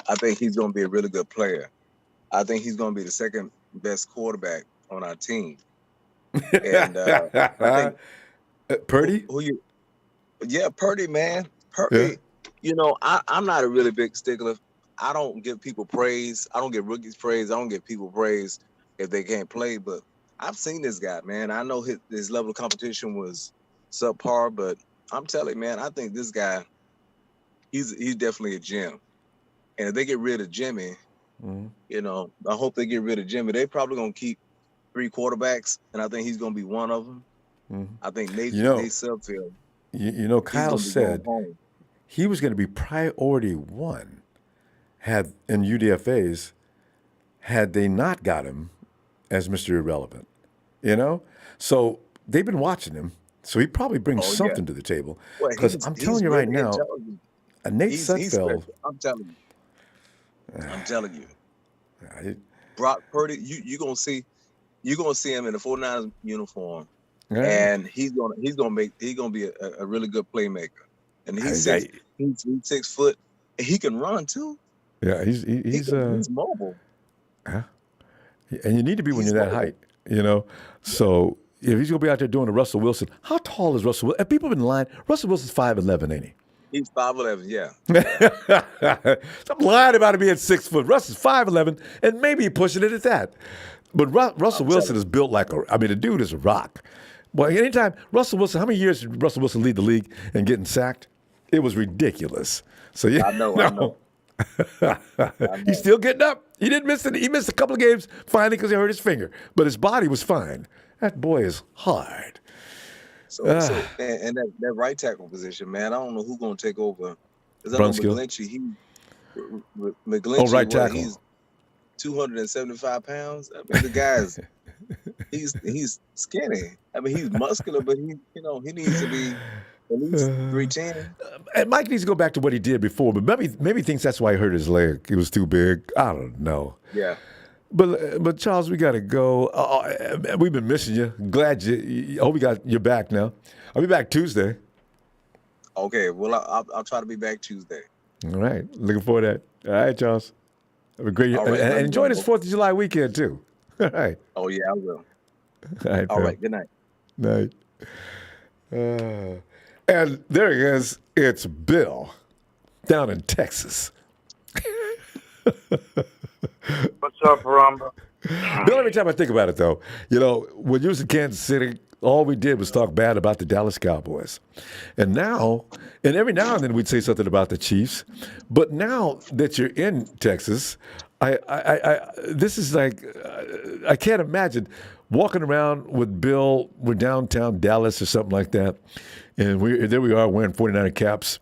a really good player. I think he's gonna be the second best quarterback on our team. And I think Purdy? Purdy, man. Purdy. Yeah. You know, I'm not a really big stickler I don't give people praise. I don't give rookies praise. I don't give people praise if they can't play. But I've seen this guy, man. I know his level of competition was subpar, but I'm telling you, man, I think this guy, he's definitely a gem. And if they get rid of Jimmy, you know, I hope they get rid of Jimmy. They're probably gonna keep 3 quarterbacks, and I think he's gonna be one of them. I think Nate Sudfeld. You know, Kyle said he was going to be priority one in UDFA's had they not got him as Mr. Irrelevant. You know, so they've been watching him, so he probably brings something to the table. Because I'm telling you right now, Nate Sudfeld. I'm telling you, Brock Purdy. You're gonna see him in the 49ers uniform. And he's gonna be a really good playmaker, and he's 6 foot. And he can run too. Yeah, he's mobile. And you need to be when you're that height, you know. So if he's gonna be out there doing a Russell Wilson, how tall is Russell Wilson? And people have been lying. Russell Wilson's 5'11", ain't he? He's 5'11", yeah. I'm lying about him being 6 foot. Russell's 5'11", and maybe pushing it at that. But Russell Wilson is built like the dude is a rock. Well, anytime Russell Wilson, how many years did Russell Wilson lead the league in getting sacked? It was ridiculous. So yeah, I know. He's still getting up. He didn't miss it. He missed a couple of games finally because he hurt his finger, but his body was fine. That boy is hard. So and that right tackle position, man, I don't know who's gonna take over. Because I know McGlinchey, right tackle. He's 275 pounds. I mean, the guy's he's skinny. I mean, he's muscular, but he needs to be at least 310. And Mike needs to go back to what he did before, but maybe thinks that's why he hurt his leg. It was too big. I don't know. Yeah. But Charles, we got to go. We've been missing you. Glad I hope you're back now. I'll be back Tuesday. Okay. Well, I'll try to be back Tuesday. All right. Looking forward to that. All right, Charles. Have a great right, and enjoy this 4th of July weekend too. All right. Oh yeah, I will. All right. Good night. Night. And there he is. It's Bill down in Texas. What's up, Ronbo? Bill, every time I think about it, though, when you was in Kansas City, all we did was talk bad about the Dallas Cowboys. And every now and then we'd say something about the Chiefs. But now that you're in Texas, this is like, I can't imagine walking around with Bill. We're downtown Dallas or something like that. And there we are wearing 49er caps.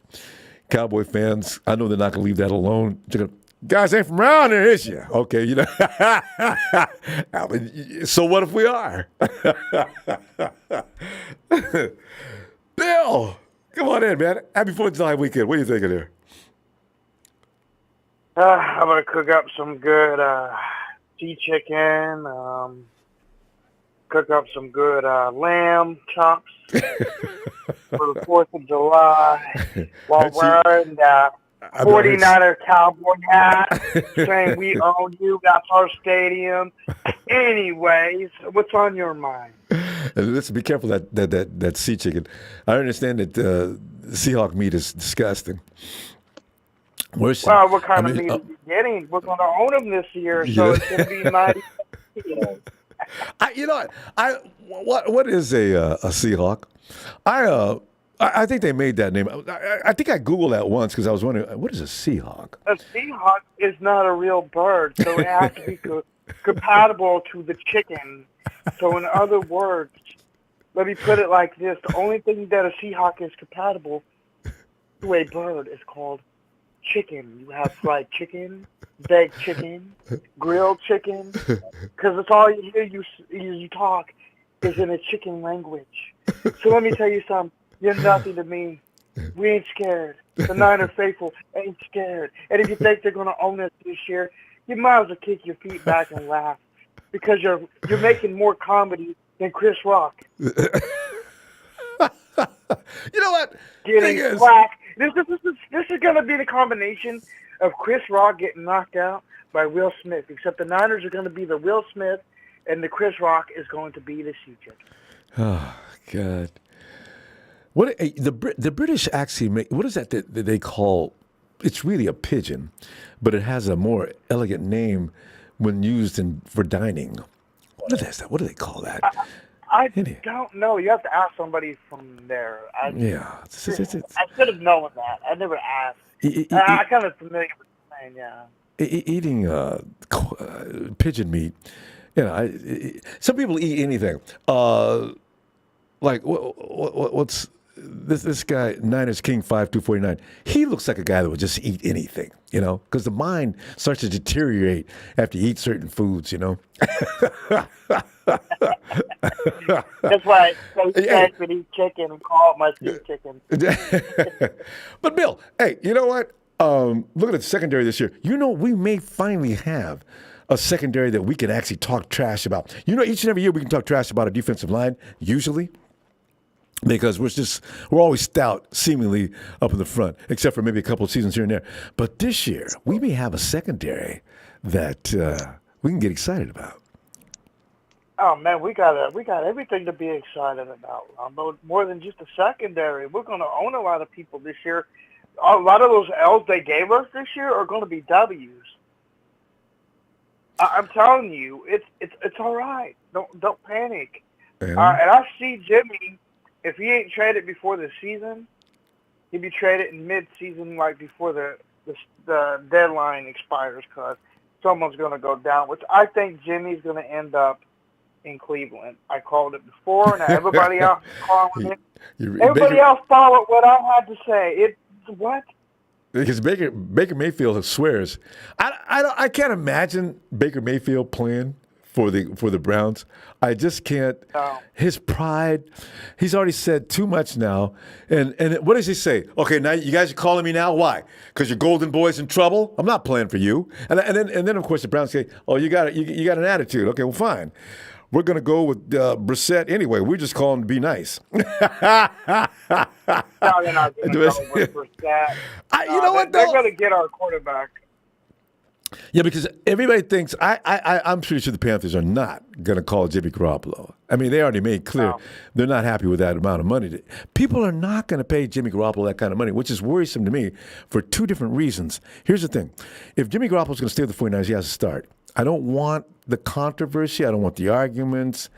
Cowboy fans, I know they're not going to leave that alone. Guys ain't from around here, is you? Okay, so what if we are? Bill, come on in, man. Happy 4th of July weekend. What are you thinking there? I'm going to cook up some good sea chicken, cook up some good lamb chops for the 4th of July while wearing the 49er cowboy hat saying we own you, got our stadium. Anyways, what's on your mind? And listen, be careful that sea chicken. I understand that Seahawk meat is disgusting. What kind of meat are you getting? We're going to own them this year, so it's going to be nice. What is a Seahawk? I think they made that name. I think I Googled that once because I was wondering, what is a Seahawk? A Seahawk is not a real bird, so it has to be compatible to the chicken. So in other words, let me put it like this. The only thing that a Seahawk is compatible to a bird is called chicken. You have fried chicken, baked chicken, grilled chicken, because it's all you hear you talk is in a chicken language. So let me tell you something. You're nothing to me. We ain't scared. The Niner faithful ain't scared. And if you think they're going to own us this year, you might as well kick your feet back and laugh because you're making more comedy than Chris Rock. You know what? Getting whacked. This is going to be the combination of Chris Rock getting knocked out by Will Smith, except the Niners are going to be the Will Smith and the Chris Rock is going to be the sea chicken. Oh, God. What the British actually make? What is that they call it's really a pigeon, but it has a more elegant name when used for dining. What is that? What do they call that? I don't know. You have to ask somebody from there. Yeah. I should have known that. I never asked. I'm kind of familiar with the saying, yeah. Eating pigeon meat, some people eat anything. Like what's this guy, Niners King 5249? He looks like a guy that would just eat anything, because the mind starts to deteriorate after you eat certain foods, That's why I say would eat chicken and call it my stew chicken. But Bill, hey, you know what? Look at the secondary this year. We may finally have a secondary that we can actually talk trash about. Each and every year we can talk trash about a defensive line, usually, because we're always stout, seemingly up in the front, except for maybe a couple of seasons here and there. But this year, we may have a secondary that we can get excited about. Oh man, we got everything to be excited about. More than just a secondary. We're going to own a lot of people this year. A lot of those L's they gave us this year are going to be W's. I'm telling you, it's all right. Don't panic. Yeah. And I see Jimmy. If he ain't traded before the season, he'd be traded in mid-season, like before the deadline expires, because someone's going to go down. Which I think Jimmy's going to end up in Cleveland. I called it before, and everybody else is calling it. Everybody else followed what I had to say. What? Because Baker Mayfield swears. I can't imagine Baker Mayfield playing for the Browns. I just can't. No. His pride. He's already said too much now. And what does he say? Okay, now you guys are calling me now. Why? Because your Golden Boy's in trouble. I'm not playing for you. And then of course the Browns say, oh, you got an attitude. Okay, well fine. We're going to go with Brissett anyway. We're just calling him to be nice. No, they're not going to go with Brissett. You know what, though? They're going to get our quarterback. Yeah, because everybody thinks I'm pretty sure the Panthers are not going to call Jimmy Garoppolo. I mean, they already made clear they're not happy with that amount of money. People are not going to pay Jimmy Garoppolo that kind of money, which is worrisome to me for two different reasons. Here's the thing. If Jimmy Garoppolo's going to stay with the 49ers, he has to start. I don't want the controversy. I don't want the arguments.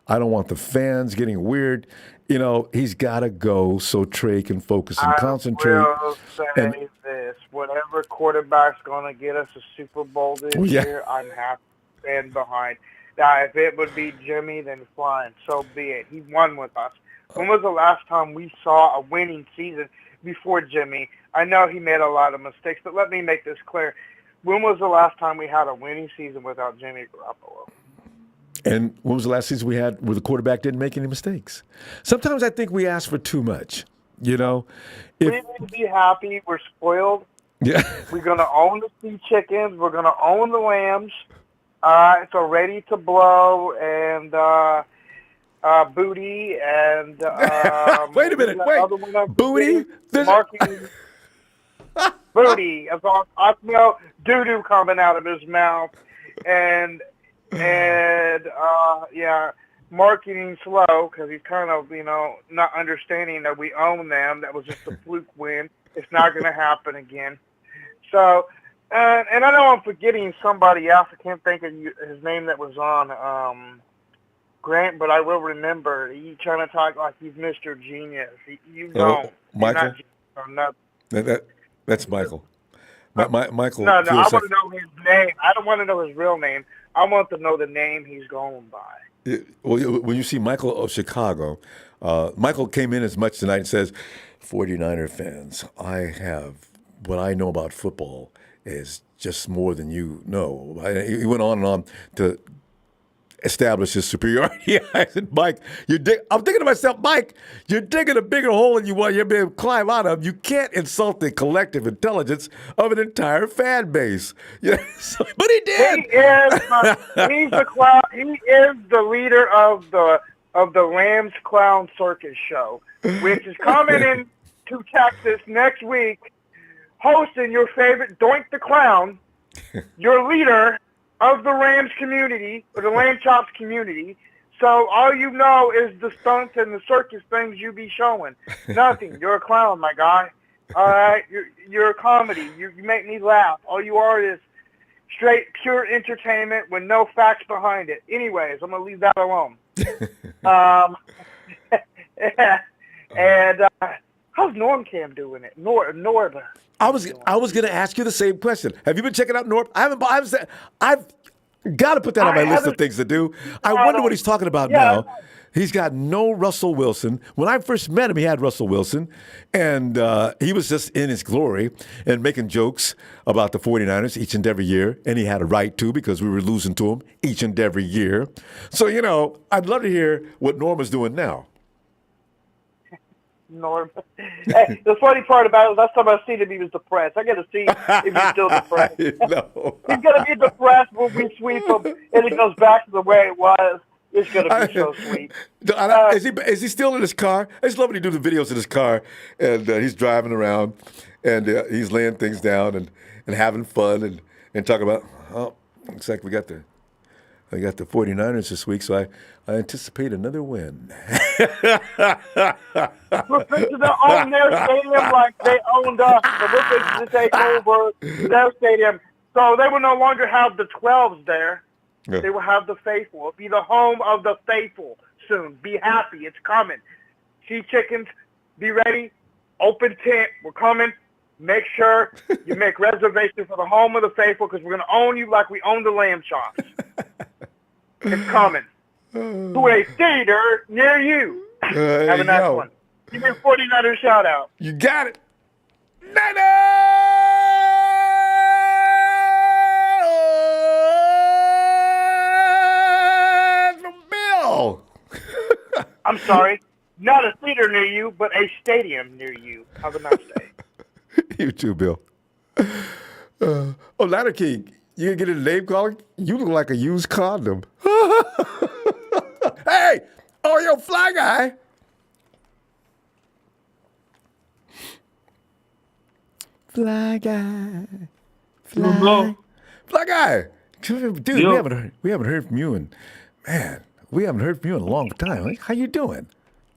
I don't want the fans getting weird. He's got to go so Trey can focus and concentrate. I will say this. Whatever quarterback's going to get us a Super Bowl this year, I'm happy to stand behind. Now, if it would be Jimmy, then fine. So be it. He won with us. When was the last time we saw a winning season before Jimmy? I know he made a lot of mistakes, but let me make this clear. When was the last time we had a winning season without Jimmy Garoppolo? And when was the last season we had where the quarterback didn't make any mistakes? Sometimes I think we ask for too much, We need to be happy. We're spoiled. Yeah. We're going to own the sea chickens. We're going to own the lambs. It's ready to blow and booty and wait a minute. Wait. Booty? Booty. I smell doo-doo coming out of his mouth. And marketing slow because he's kind of, not understanding that we own them. That was just a fluke win. It's not going to happen again. So, and I know I'm forgetting somebody else. I can't think of his name that was on Grant, but I will remember. He's trying to talk like he's Mr. Genius. You don't. Michael? That's Michael. Michael. No, I want to know his name. I don't want to know his real name. I want to know the name he's going by. Well, when you see Michael of Chicago, Michael came in as much tonight and says, 49er fans, what I know about football is just more than you know. He went on and on to establish his superiority. I said, Mike, I'm thinking to myself, Mike, you're digging a bigger hole than you're being climb out of. You can't insult the collective intelligence of an entire fan base. But he did. He's the clown. He is the leader of the Rams Clown Circus show, which is coming in to Texas next week, hosting your favorite Doink the Clown, your leader of the Rams community, or the Lamb Chops community. So all you know is the stunts and the circus things you be showing. Nothing. You're a clown, my guy. All right, you're a comedy. You make me laugh. All you are is straight, pure entertainment with no facts behind it. Anyways, I'm gonna leave that alone. And how's Norm Cam doing it? Norb. I was going to ask you the same question. Have you been checking out Norb? I've got to put that on my list of things to do. I wonder what he's talking about now. He's got no Russell Wilson. When I first met him, he had Russell Wilson, and he was just in his glory and making jokes about the 49ers each and every year, and he had a right to because we were losing to him each and every year. So, I'd love to hear what Norm is doing now. Norm. Hey, the funny part about it, last time I seen him, he was depressed. I got to see if he's still depressed. No. He's going to be depressed when we sweep him, and it goes back to the way it was. It's going to be so sweet. Is he still in his car? I just love when he do the videos in his car, and he's driving around, and he's laying things down and having fun and talking about, looks like we got the 49ers this week, so I anticipate another win. We're fixing to own their stadium like they owned us. So we're fixing to take over their stadium. So they will no longer have the 12s there. Yeah. They will have the faithful. It'll be the home of the faithful soon. Be happy. It's coming. Sea Chickens, be ready. Open tent. We're coming. Make sure you make reservations for the home of the faithful because we're going to own you like we own the lamb chops. It's coming. To a theater near you. Have a nice one. Give me a 49er shout out. You got it. Niners from Bill. I'm sorry. Not a theater near you, but a stadium near you. Have a nice day. You too, Bill. Ladder King, you gonna get a name calling? You look like a used condom. Hey! Oh, yo, Fly Guy! Fly Guy. Fly Guy! Dude, we haven't heard from you in, man, we haven't heard from you in a long time. How you doing?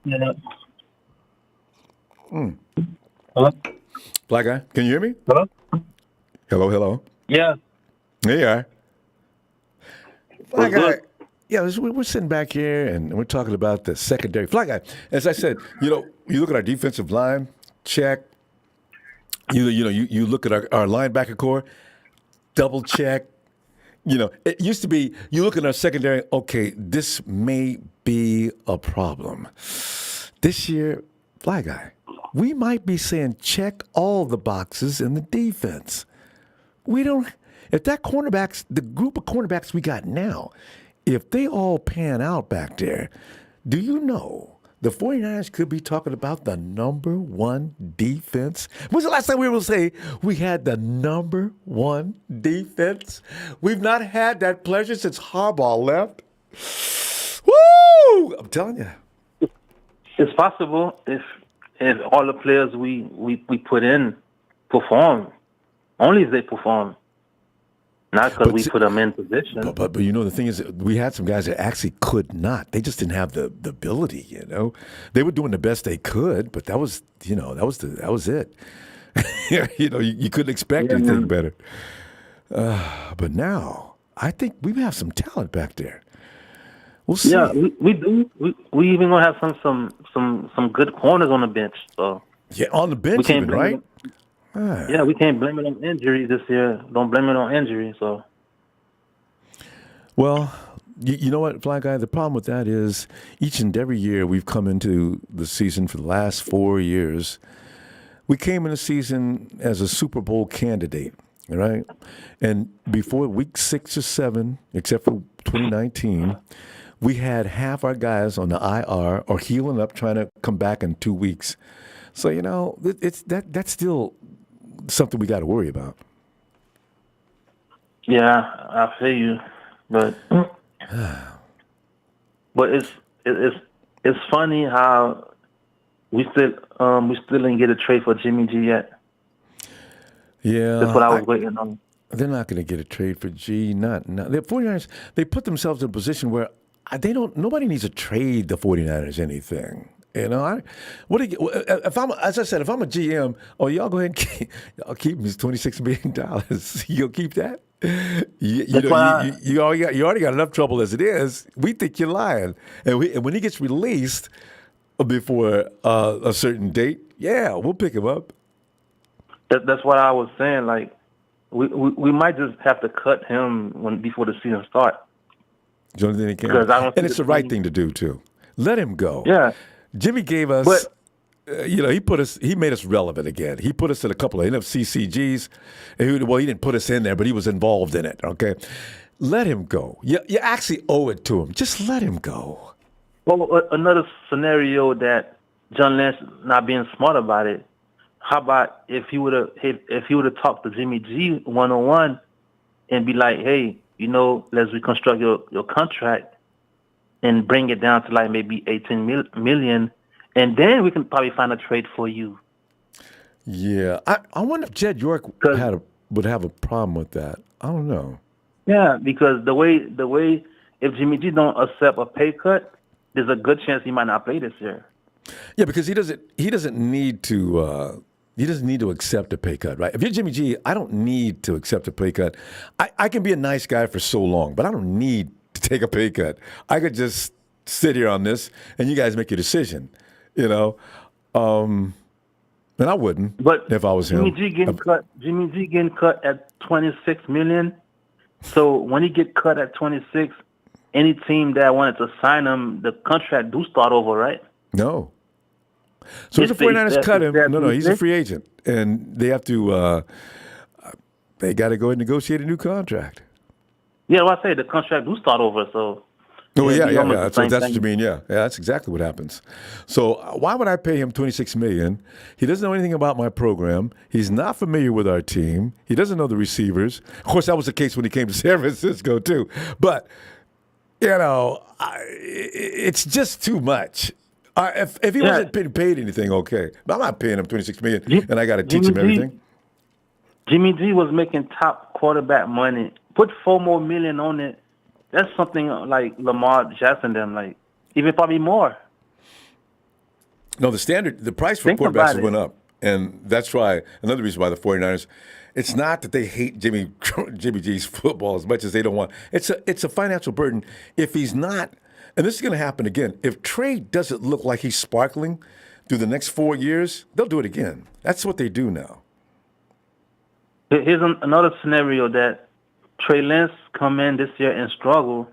Yeah. Hello? Fly Guy, can you hear me? Hello? Hello? Yeah. There you are. Fly What's Guy. good? Yeah, we're sitting back here and we're talking about the secondary. Fly Guy, as I said, you look at our defensive line, check. You look at our linebacker core, double check. It used to be you look at our secondary, okay, this may be a problem. This year, Fly Guy, we might be saying check all the boxes in the defense. If that cornerbacks, the group of cornerbacks we got now, if they all pan out back there, do you know the 49ers could be talking about the number one defense? When was the last time we were able to say we had the number one defense? We've not had that pleasure since Harbaugh left. Woo! I'm telling you. It's possible if all the players we put in perform. Only if they perform. Not because we put them in position. But the thing is, we had some guys that actually could not. They just didn't have the ability. They were doing the best they could, but that was it. You couldn't expect anything better. But now, I think we have some talent back there. We'll see. Yeah, we do. We even gonna have some good corners on the bench. So yeah, on the bench, even, right? Yeah, we can't blame it on injury this year. Don't blame it on injury. So, well, you know what, Fly Guy? The problem with that is each and every year we've come into the season for the last 4 years. We came in the season as a Super Bowl candidate, right? And before week 6 or 7, except for 2019, we had half our guys on the IR or healing up, trying to come back in 2 weeks. So that's still something we got to worry about. Yeah, I feel you, but it's funny how we still didn't get a trade for Jimmy G yet. Yeah, that's what I was waiting on. They're not going to get a trade for G. Not the 49ers. They put themselves in a position where nobody needs to trade the 49ers anything. You know, what do you, if I'm, as I said, if I'm a GM, y'all go ahead and y'all keep him his $26 million. You'll keep that. You already got enough trouble as it is. We think you're lying, and when he gets released before a certain date, yeah, we'll pick him up. That's what I was saying. Like, we might just have to cut him before the season starts. Jonathan, and it's the right thing to do too. Let him go. Yeah. Jimmy gave us, he made us relevant again. He put us in a couple of NFCCGs. He didn't put us in there, but he was involved in it, okay? Let him go. You actually owe it to him. Just let him go. Well, another scenario that John Lynch not being smart about it, how about if he would have talked to Jimmy G one-on-one and be like, hey, let's reconstruct your contract and bring it down to like maybe $18 million, and then we can probably find a trade for you. Yeah, I wonder if Jed York would have a problem with that. I don't know. Yeah, because the way if Jimmy G don't accept a pay cut, there's a good chance he might not play this year. Yeah, because he doesn't need to accept a pay cut, right? If you're Jimmy G, I don't need to accept a pay cut. I can be a nice guy for so long, but I don't need to take a pay cut. I could just sit here on this, and you guys make your decision, and I wouldn't. But if I was him, Jimmy G getting cut at $26 million. So when he get cut at 26, any team that wanted to sign him, the contract do start over, right? No. So if the 49ers cut him, no, he's a free agent, and they have to. They got to go and negotiate a new contract. Yeah, well, I say the contract do start over, so. Oh yeah. That's what you mean. Yeah, that's exactly what happens. So why would I pay him $26 million? He doesn't know anything about my program. He's not familiar with our team. He doesn't know the receivers. Of course, that was the case when he came to San Francisco too. But it's just too much. If he wasn't being paid anything, okay. But I'm not paying him $26 million, and I got to teach him everything. Jimmy G was making top quarterback money. Put $4 million more on it. That's something like Lamar Jackson them, like even probably more. No, the price for quarterbacks went up, and that's why another reason why the 49ers. It's not that they hate Jimmy G's football as much as they don't want. It's a financial burden if he's not. And this is going to happen again. If Trey doesn't look like he's sparkling through the next 4 years, they'll do it again. That's what they do now. Here's another scenario that Trey Lance come in this year and struggle,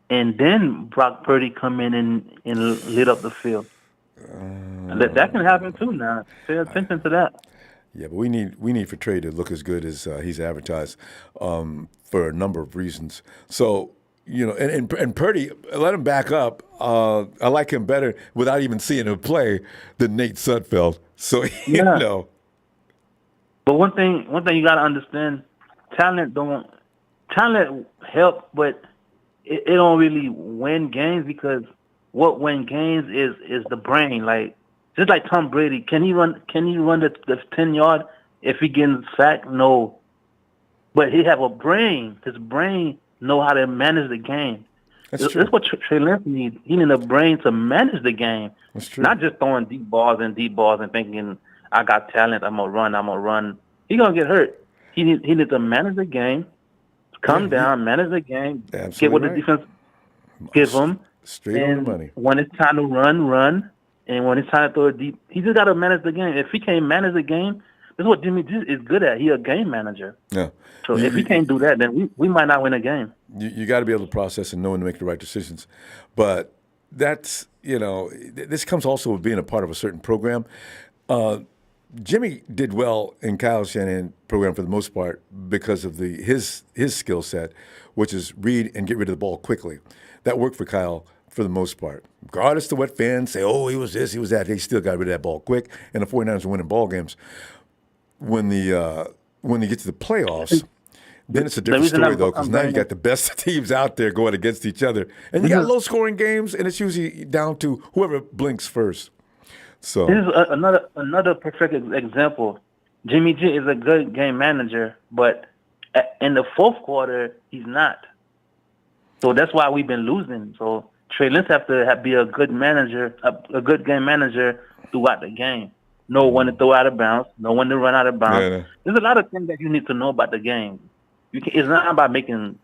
and then Brock Purdy come in and lit up the field. That can happen too now. Pay attention to that. Yeah, but we need for Trey to look as good as he's advertised for a number of reasons. So, and Purdy, let him back up. I like him better without even seeing him play than Nate Sudfeld. So, But one thing you got to understand, talent help, but it don't really win games, because what win games is the brain. Like, just like Tom Brady, can he run the 10-yard if he gets sacked? No. But he have a brain. His brain know how to manage the game. That's what Trey Lance needs. He needs a brain to manage the game. That's true. Not just throwing deep balls and thinking, I got talent, I'm going to run. He's going to get hurt. He needs to manage the game, come down, manage the game, get what the defense give him. Straight on the money. When it's time to run. And when it's time to throw it deep, he just got to manage the game. If he can't manage the game, this is what Jimmy G is good at. He's a game manager. Yeah. So if he can't do that, then we might not win a game. You got to be able to process and know when to make the right decisions. But that's, this comes also with being a part of a certain program. Jimmy did well in Kyle Shanahan program for the most part because of his skill set, which is read and get rid of the ball quickly. That worked for Kyle for the most part. Regardless of what fans say, he was this, he was that, he still got rid of that ball quick, and the 49ers are winning ball games. When they get to the playoffs, then it's a different story, though, because now you got the best teams out there going against each other. And you got low-scoring games, and it's usually down to whoever blinks first. So this is another perfect example. Jimmy G is a good game manager, but in the fourth quarter, he's not. So that's why we've been losing. So Trey Lynch have to be a good manager, a good game manager throughout the game. Know when to throw out of bounds, know when to run out of bounds. Yeah. There's a lot of things that you need to know about the game. It's not about making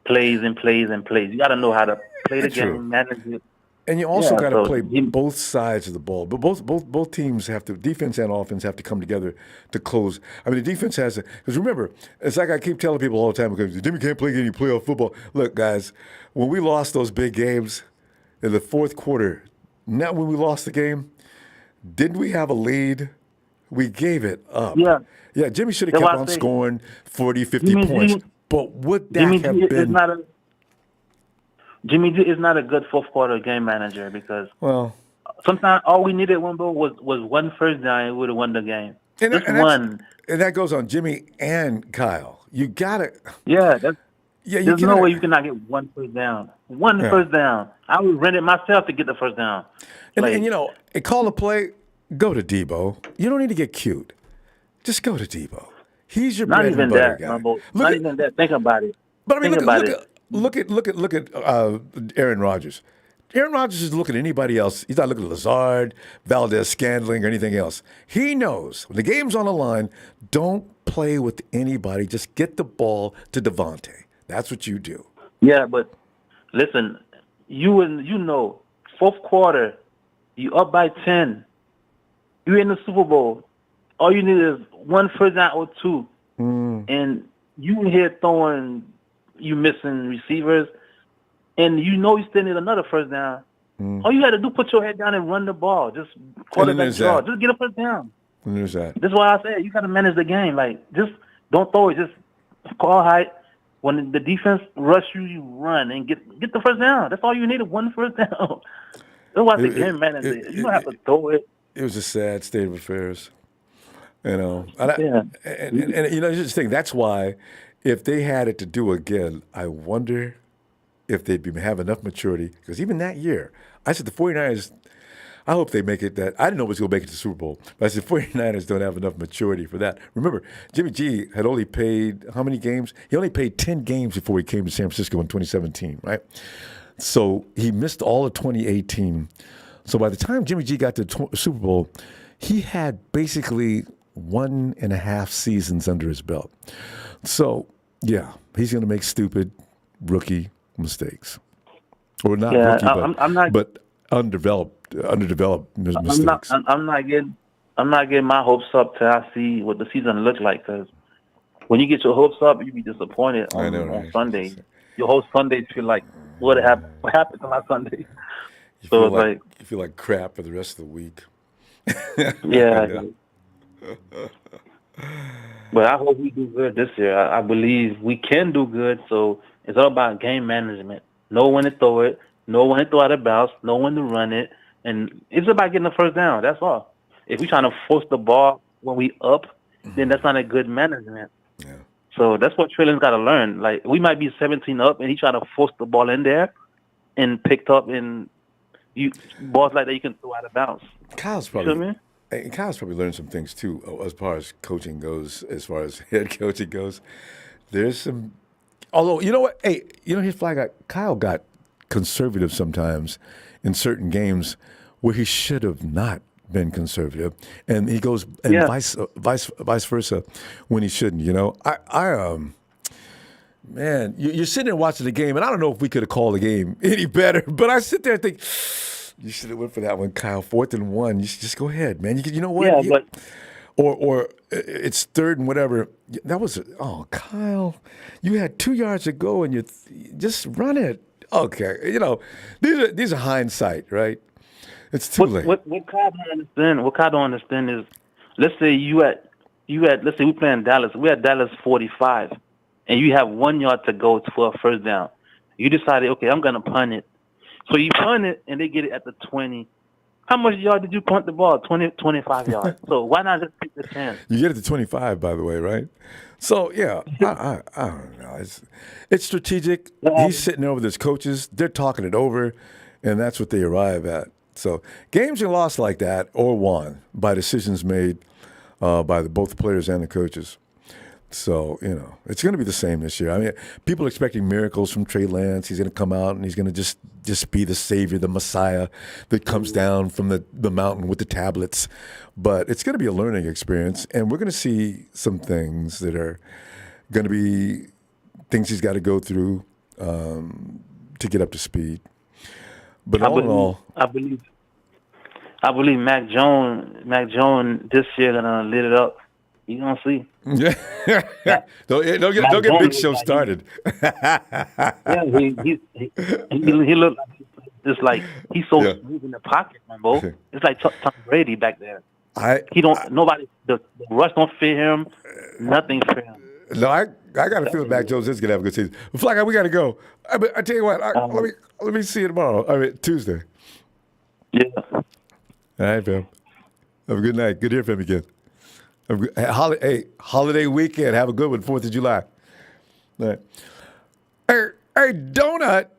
plays and plays and plays. You got to know how to play the game, manage it. And you also got to play both sides of the ball. But both teams have to, defense and offense have to come together to close. I mean, the defense has to, because remember, it's like I keep telling people all the time, because Jimmy can't play any playoff football. Look, guys, when we lost those big games in the fourth quarter, not when we lost the game, didn't we have a lead? We gave it up. Yeah. Yeah, Jimmy should have kept on scoring 40, 50 points. But would that have been... Jimmy G is not a good fourth quarter game manager because sometimes all we needed, Ronbo, was one first down and we would have won the game. And that goes on Jimmy and Kyle. You got to... Yeah. There's no way you cannot get one first down. First down. I would rent it myself to get the first down. And you know, call a play, go to Debo. You don't need to get cute. Just go to Debo. He's your bread and butter guy. Not even that. Think about it. But I mean, look at Aaron Rodgers. Aaron Rodgers is looking at anybody else. He's not looking at Lazard, Valdez, Scantling, or anything else. He knows when the game's on the line, don't play with anybody. Just get the ball to Devontae. That's what you do. Yeah, but listen, you know, fourth quarter, you up by 10. You're in the Super Bowl. All you need is one first down or two, and you here throwing. You missing receivers, and you know you still need another first down. All you got to do, put your head down and run the ball. Just quarterback draw. Just get a first down. And there's that. This is why I said you got to manage the game. Like, just don't throw it. Just call height. When the defense rush you, you run and get the first down. That's all you need, one first down. That's why I say game manager. You don't have to throw it. It was a sad state of affairs. You know. And you know, just think that's why. If they had it to do again, I wonder if they'd have enough maturity. Because even that year, I said the 49ers, I hope they make it that. I didn't know it was going to make it to the Super Bowl. But I said 49ers don't have enough maturity for that. Remember, Jimmy G had only played how many games? He only played 10 games before he came to San Francisco in 2017, right? So he missed all of 2018. So by the time Jimmy G got to the Super Bowl, he had basically 1.5 seasons under his belt. So, yeah, he's going to make stupid rookie mistakes. Or not rookie, but underdeveloped mistakes. I'm not getting my hopes up till I see what the season looks like. Because when you get your hopes up, you be disappointed on Sunday. Your whole Sunday feel like, what happened to my Sunday? You feel like crap for the rest of the week. Yeah. But I hope we do good this year. I believe we can do good. So it's all about game management. Know when to throw it. Know when to throw out of bounds. Know when to run it. And it's about getting the first down. That's all. If we're trying to force the ball when we up, then that's not a good management. Yeah. So that's what Trey Lynch got to learn. Like, we might be 17 up, and he trying to force the ball in there and picked up and balls like that you can throw out of bounds. Kyle's probably learned some things too, as far as coaching goes, as far as head coaching goes. There's some, although you know what? Hey, his flag guy Kyle got conservative sometimes in certain games where he should have not been conservative, and he goes and vice versa when he shouldn't. Man, you're sitting there watching the game, and I don't know if we could have called the game any better, but I sit there and think, you should have went for that one, Kyle. 4th and 1. You should just go ahead, man. You know what? Yeah, or it's 3rd and whatever. That was Kyle. You had 2 yards to go, and you just run it. Okay, these are hindsight, right? It's too late. What Kyle don't understand is, let's say let's say we playing Dallas. We had Dallas 45, and you have 1 yard to go for a first down. You decided, okay, I'm gonna punt it. So you punt it, and they get it at the 20. How much yard did you punt the ball? 20, 25 yards. So why not just take the chance? You get it to 25, by the way, right? So, yeah, I don't know. It's strategic. He's sitting there with his coaches. They're talking it over, and that's what they arrive at. So games are lost like that or won by decisions made by both the players and the coaches. So, it's going to be the same this year. I mean, people are expecting miracles from Trey Lance. He's going to come out and he's going to just be the savior, the Messiah that comes down from the mountain with the tablets. But it's going to be a learning experience, and we're going to see some things that are going to be things he's got to go through to get up to speed. But all in all, I believe Mac Jones this year gonna lit it up. You gonna see? Yeah. don't get Big Show started. Yeah, he look just like he's so smooth in the pocket, man, bro. It's like Tom Brady back there. The rush don't fit him. Nothing for him. No, I got a feeling Mac Jones is gonna have a good season. Flack, we got to go. I tell you what, let me see you tomorrow. I mean Tuesday. Yeah. All right, fam. Have a good night. Good to hear from you again. Holiday weekend. Have a good one. 4th of July. All right. Hey, Donut.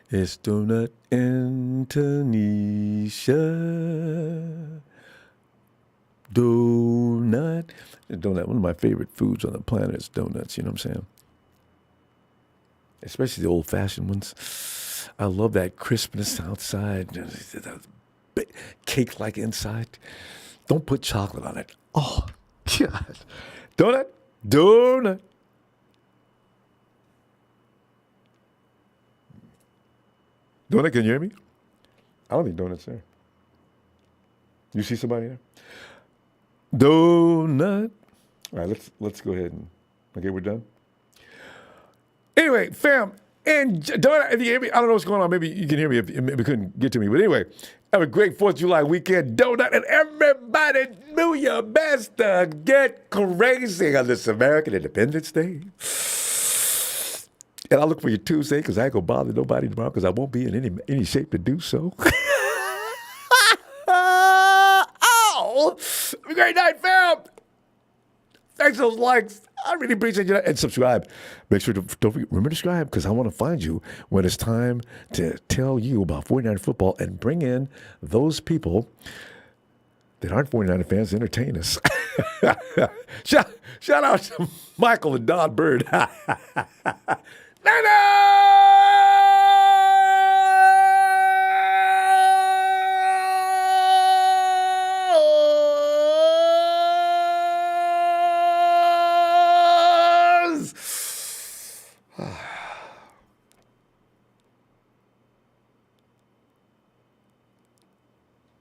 It's Donut and Tanisha. Donut. Donut, one of my favorite foods on the planet is donuts. You know what I'm saying? Especially the old-fashioned ones. I love that crispness outside, cake-like inside. Don't put chocolate on it. Oh, God. Donut. Donut, can you hear me? I don't think Donut's there. You see somebody there? Donut. All right, let's go ahead and, okay, we're done. Anyway, fam, and Donut, if you hear me, I don't know what's going on. Maybe you can hear me if you couldn't get to me. But anyway, have a great 4th of July weekend, Donut, and everybody do your best to get crazy on this American Independence Day. And I'll look for you Tuesday because I ain't going to bother nobody tomorrow because I won't be in any shape to do so. Oh, have a great night, fam. Thanks for those likes. I really appreciate you. And subscribe. Make sure don't forget, remember to subscribe because I want to find you when it's time to tell you about 49er football and bring in those people that aren't 49er fans to entertain us. Shout out to Michael and Don Bird. Nana!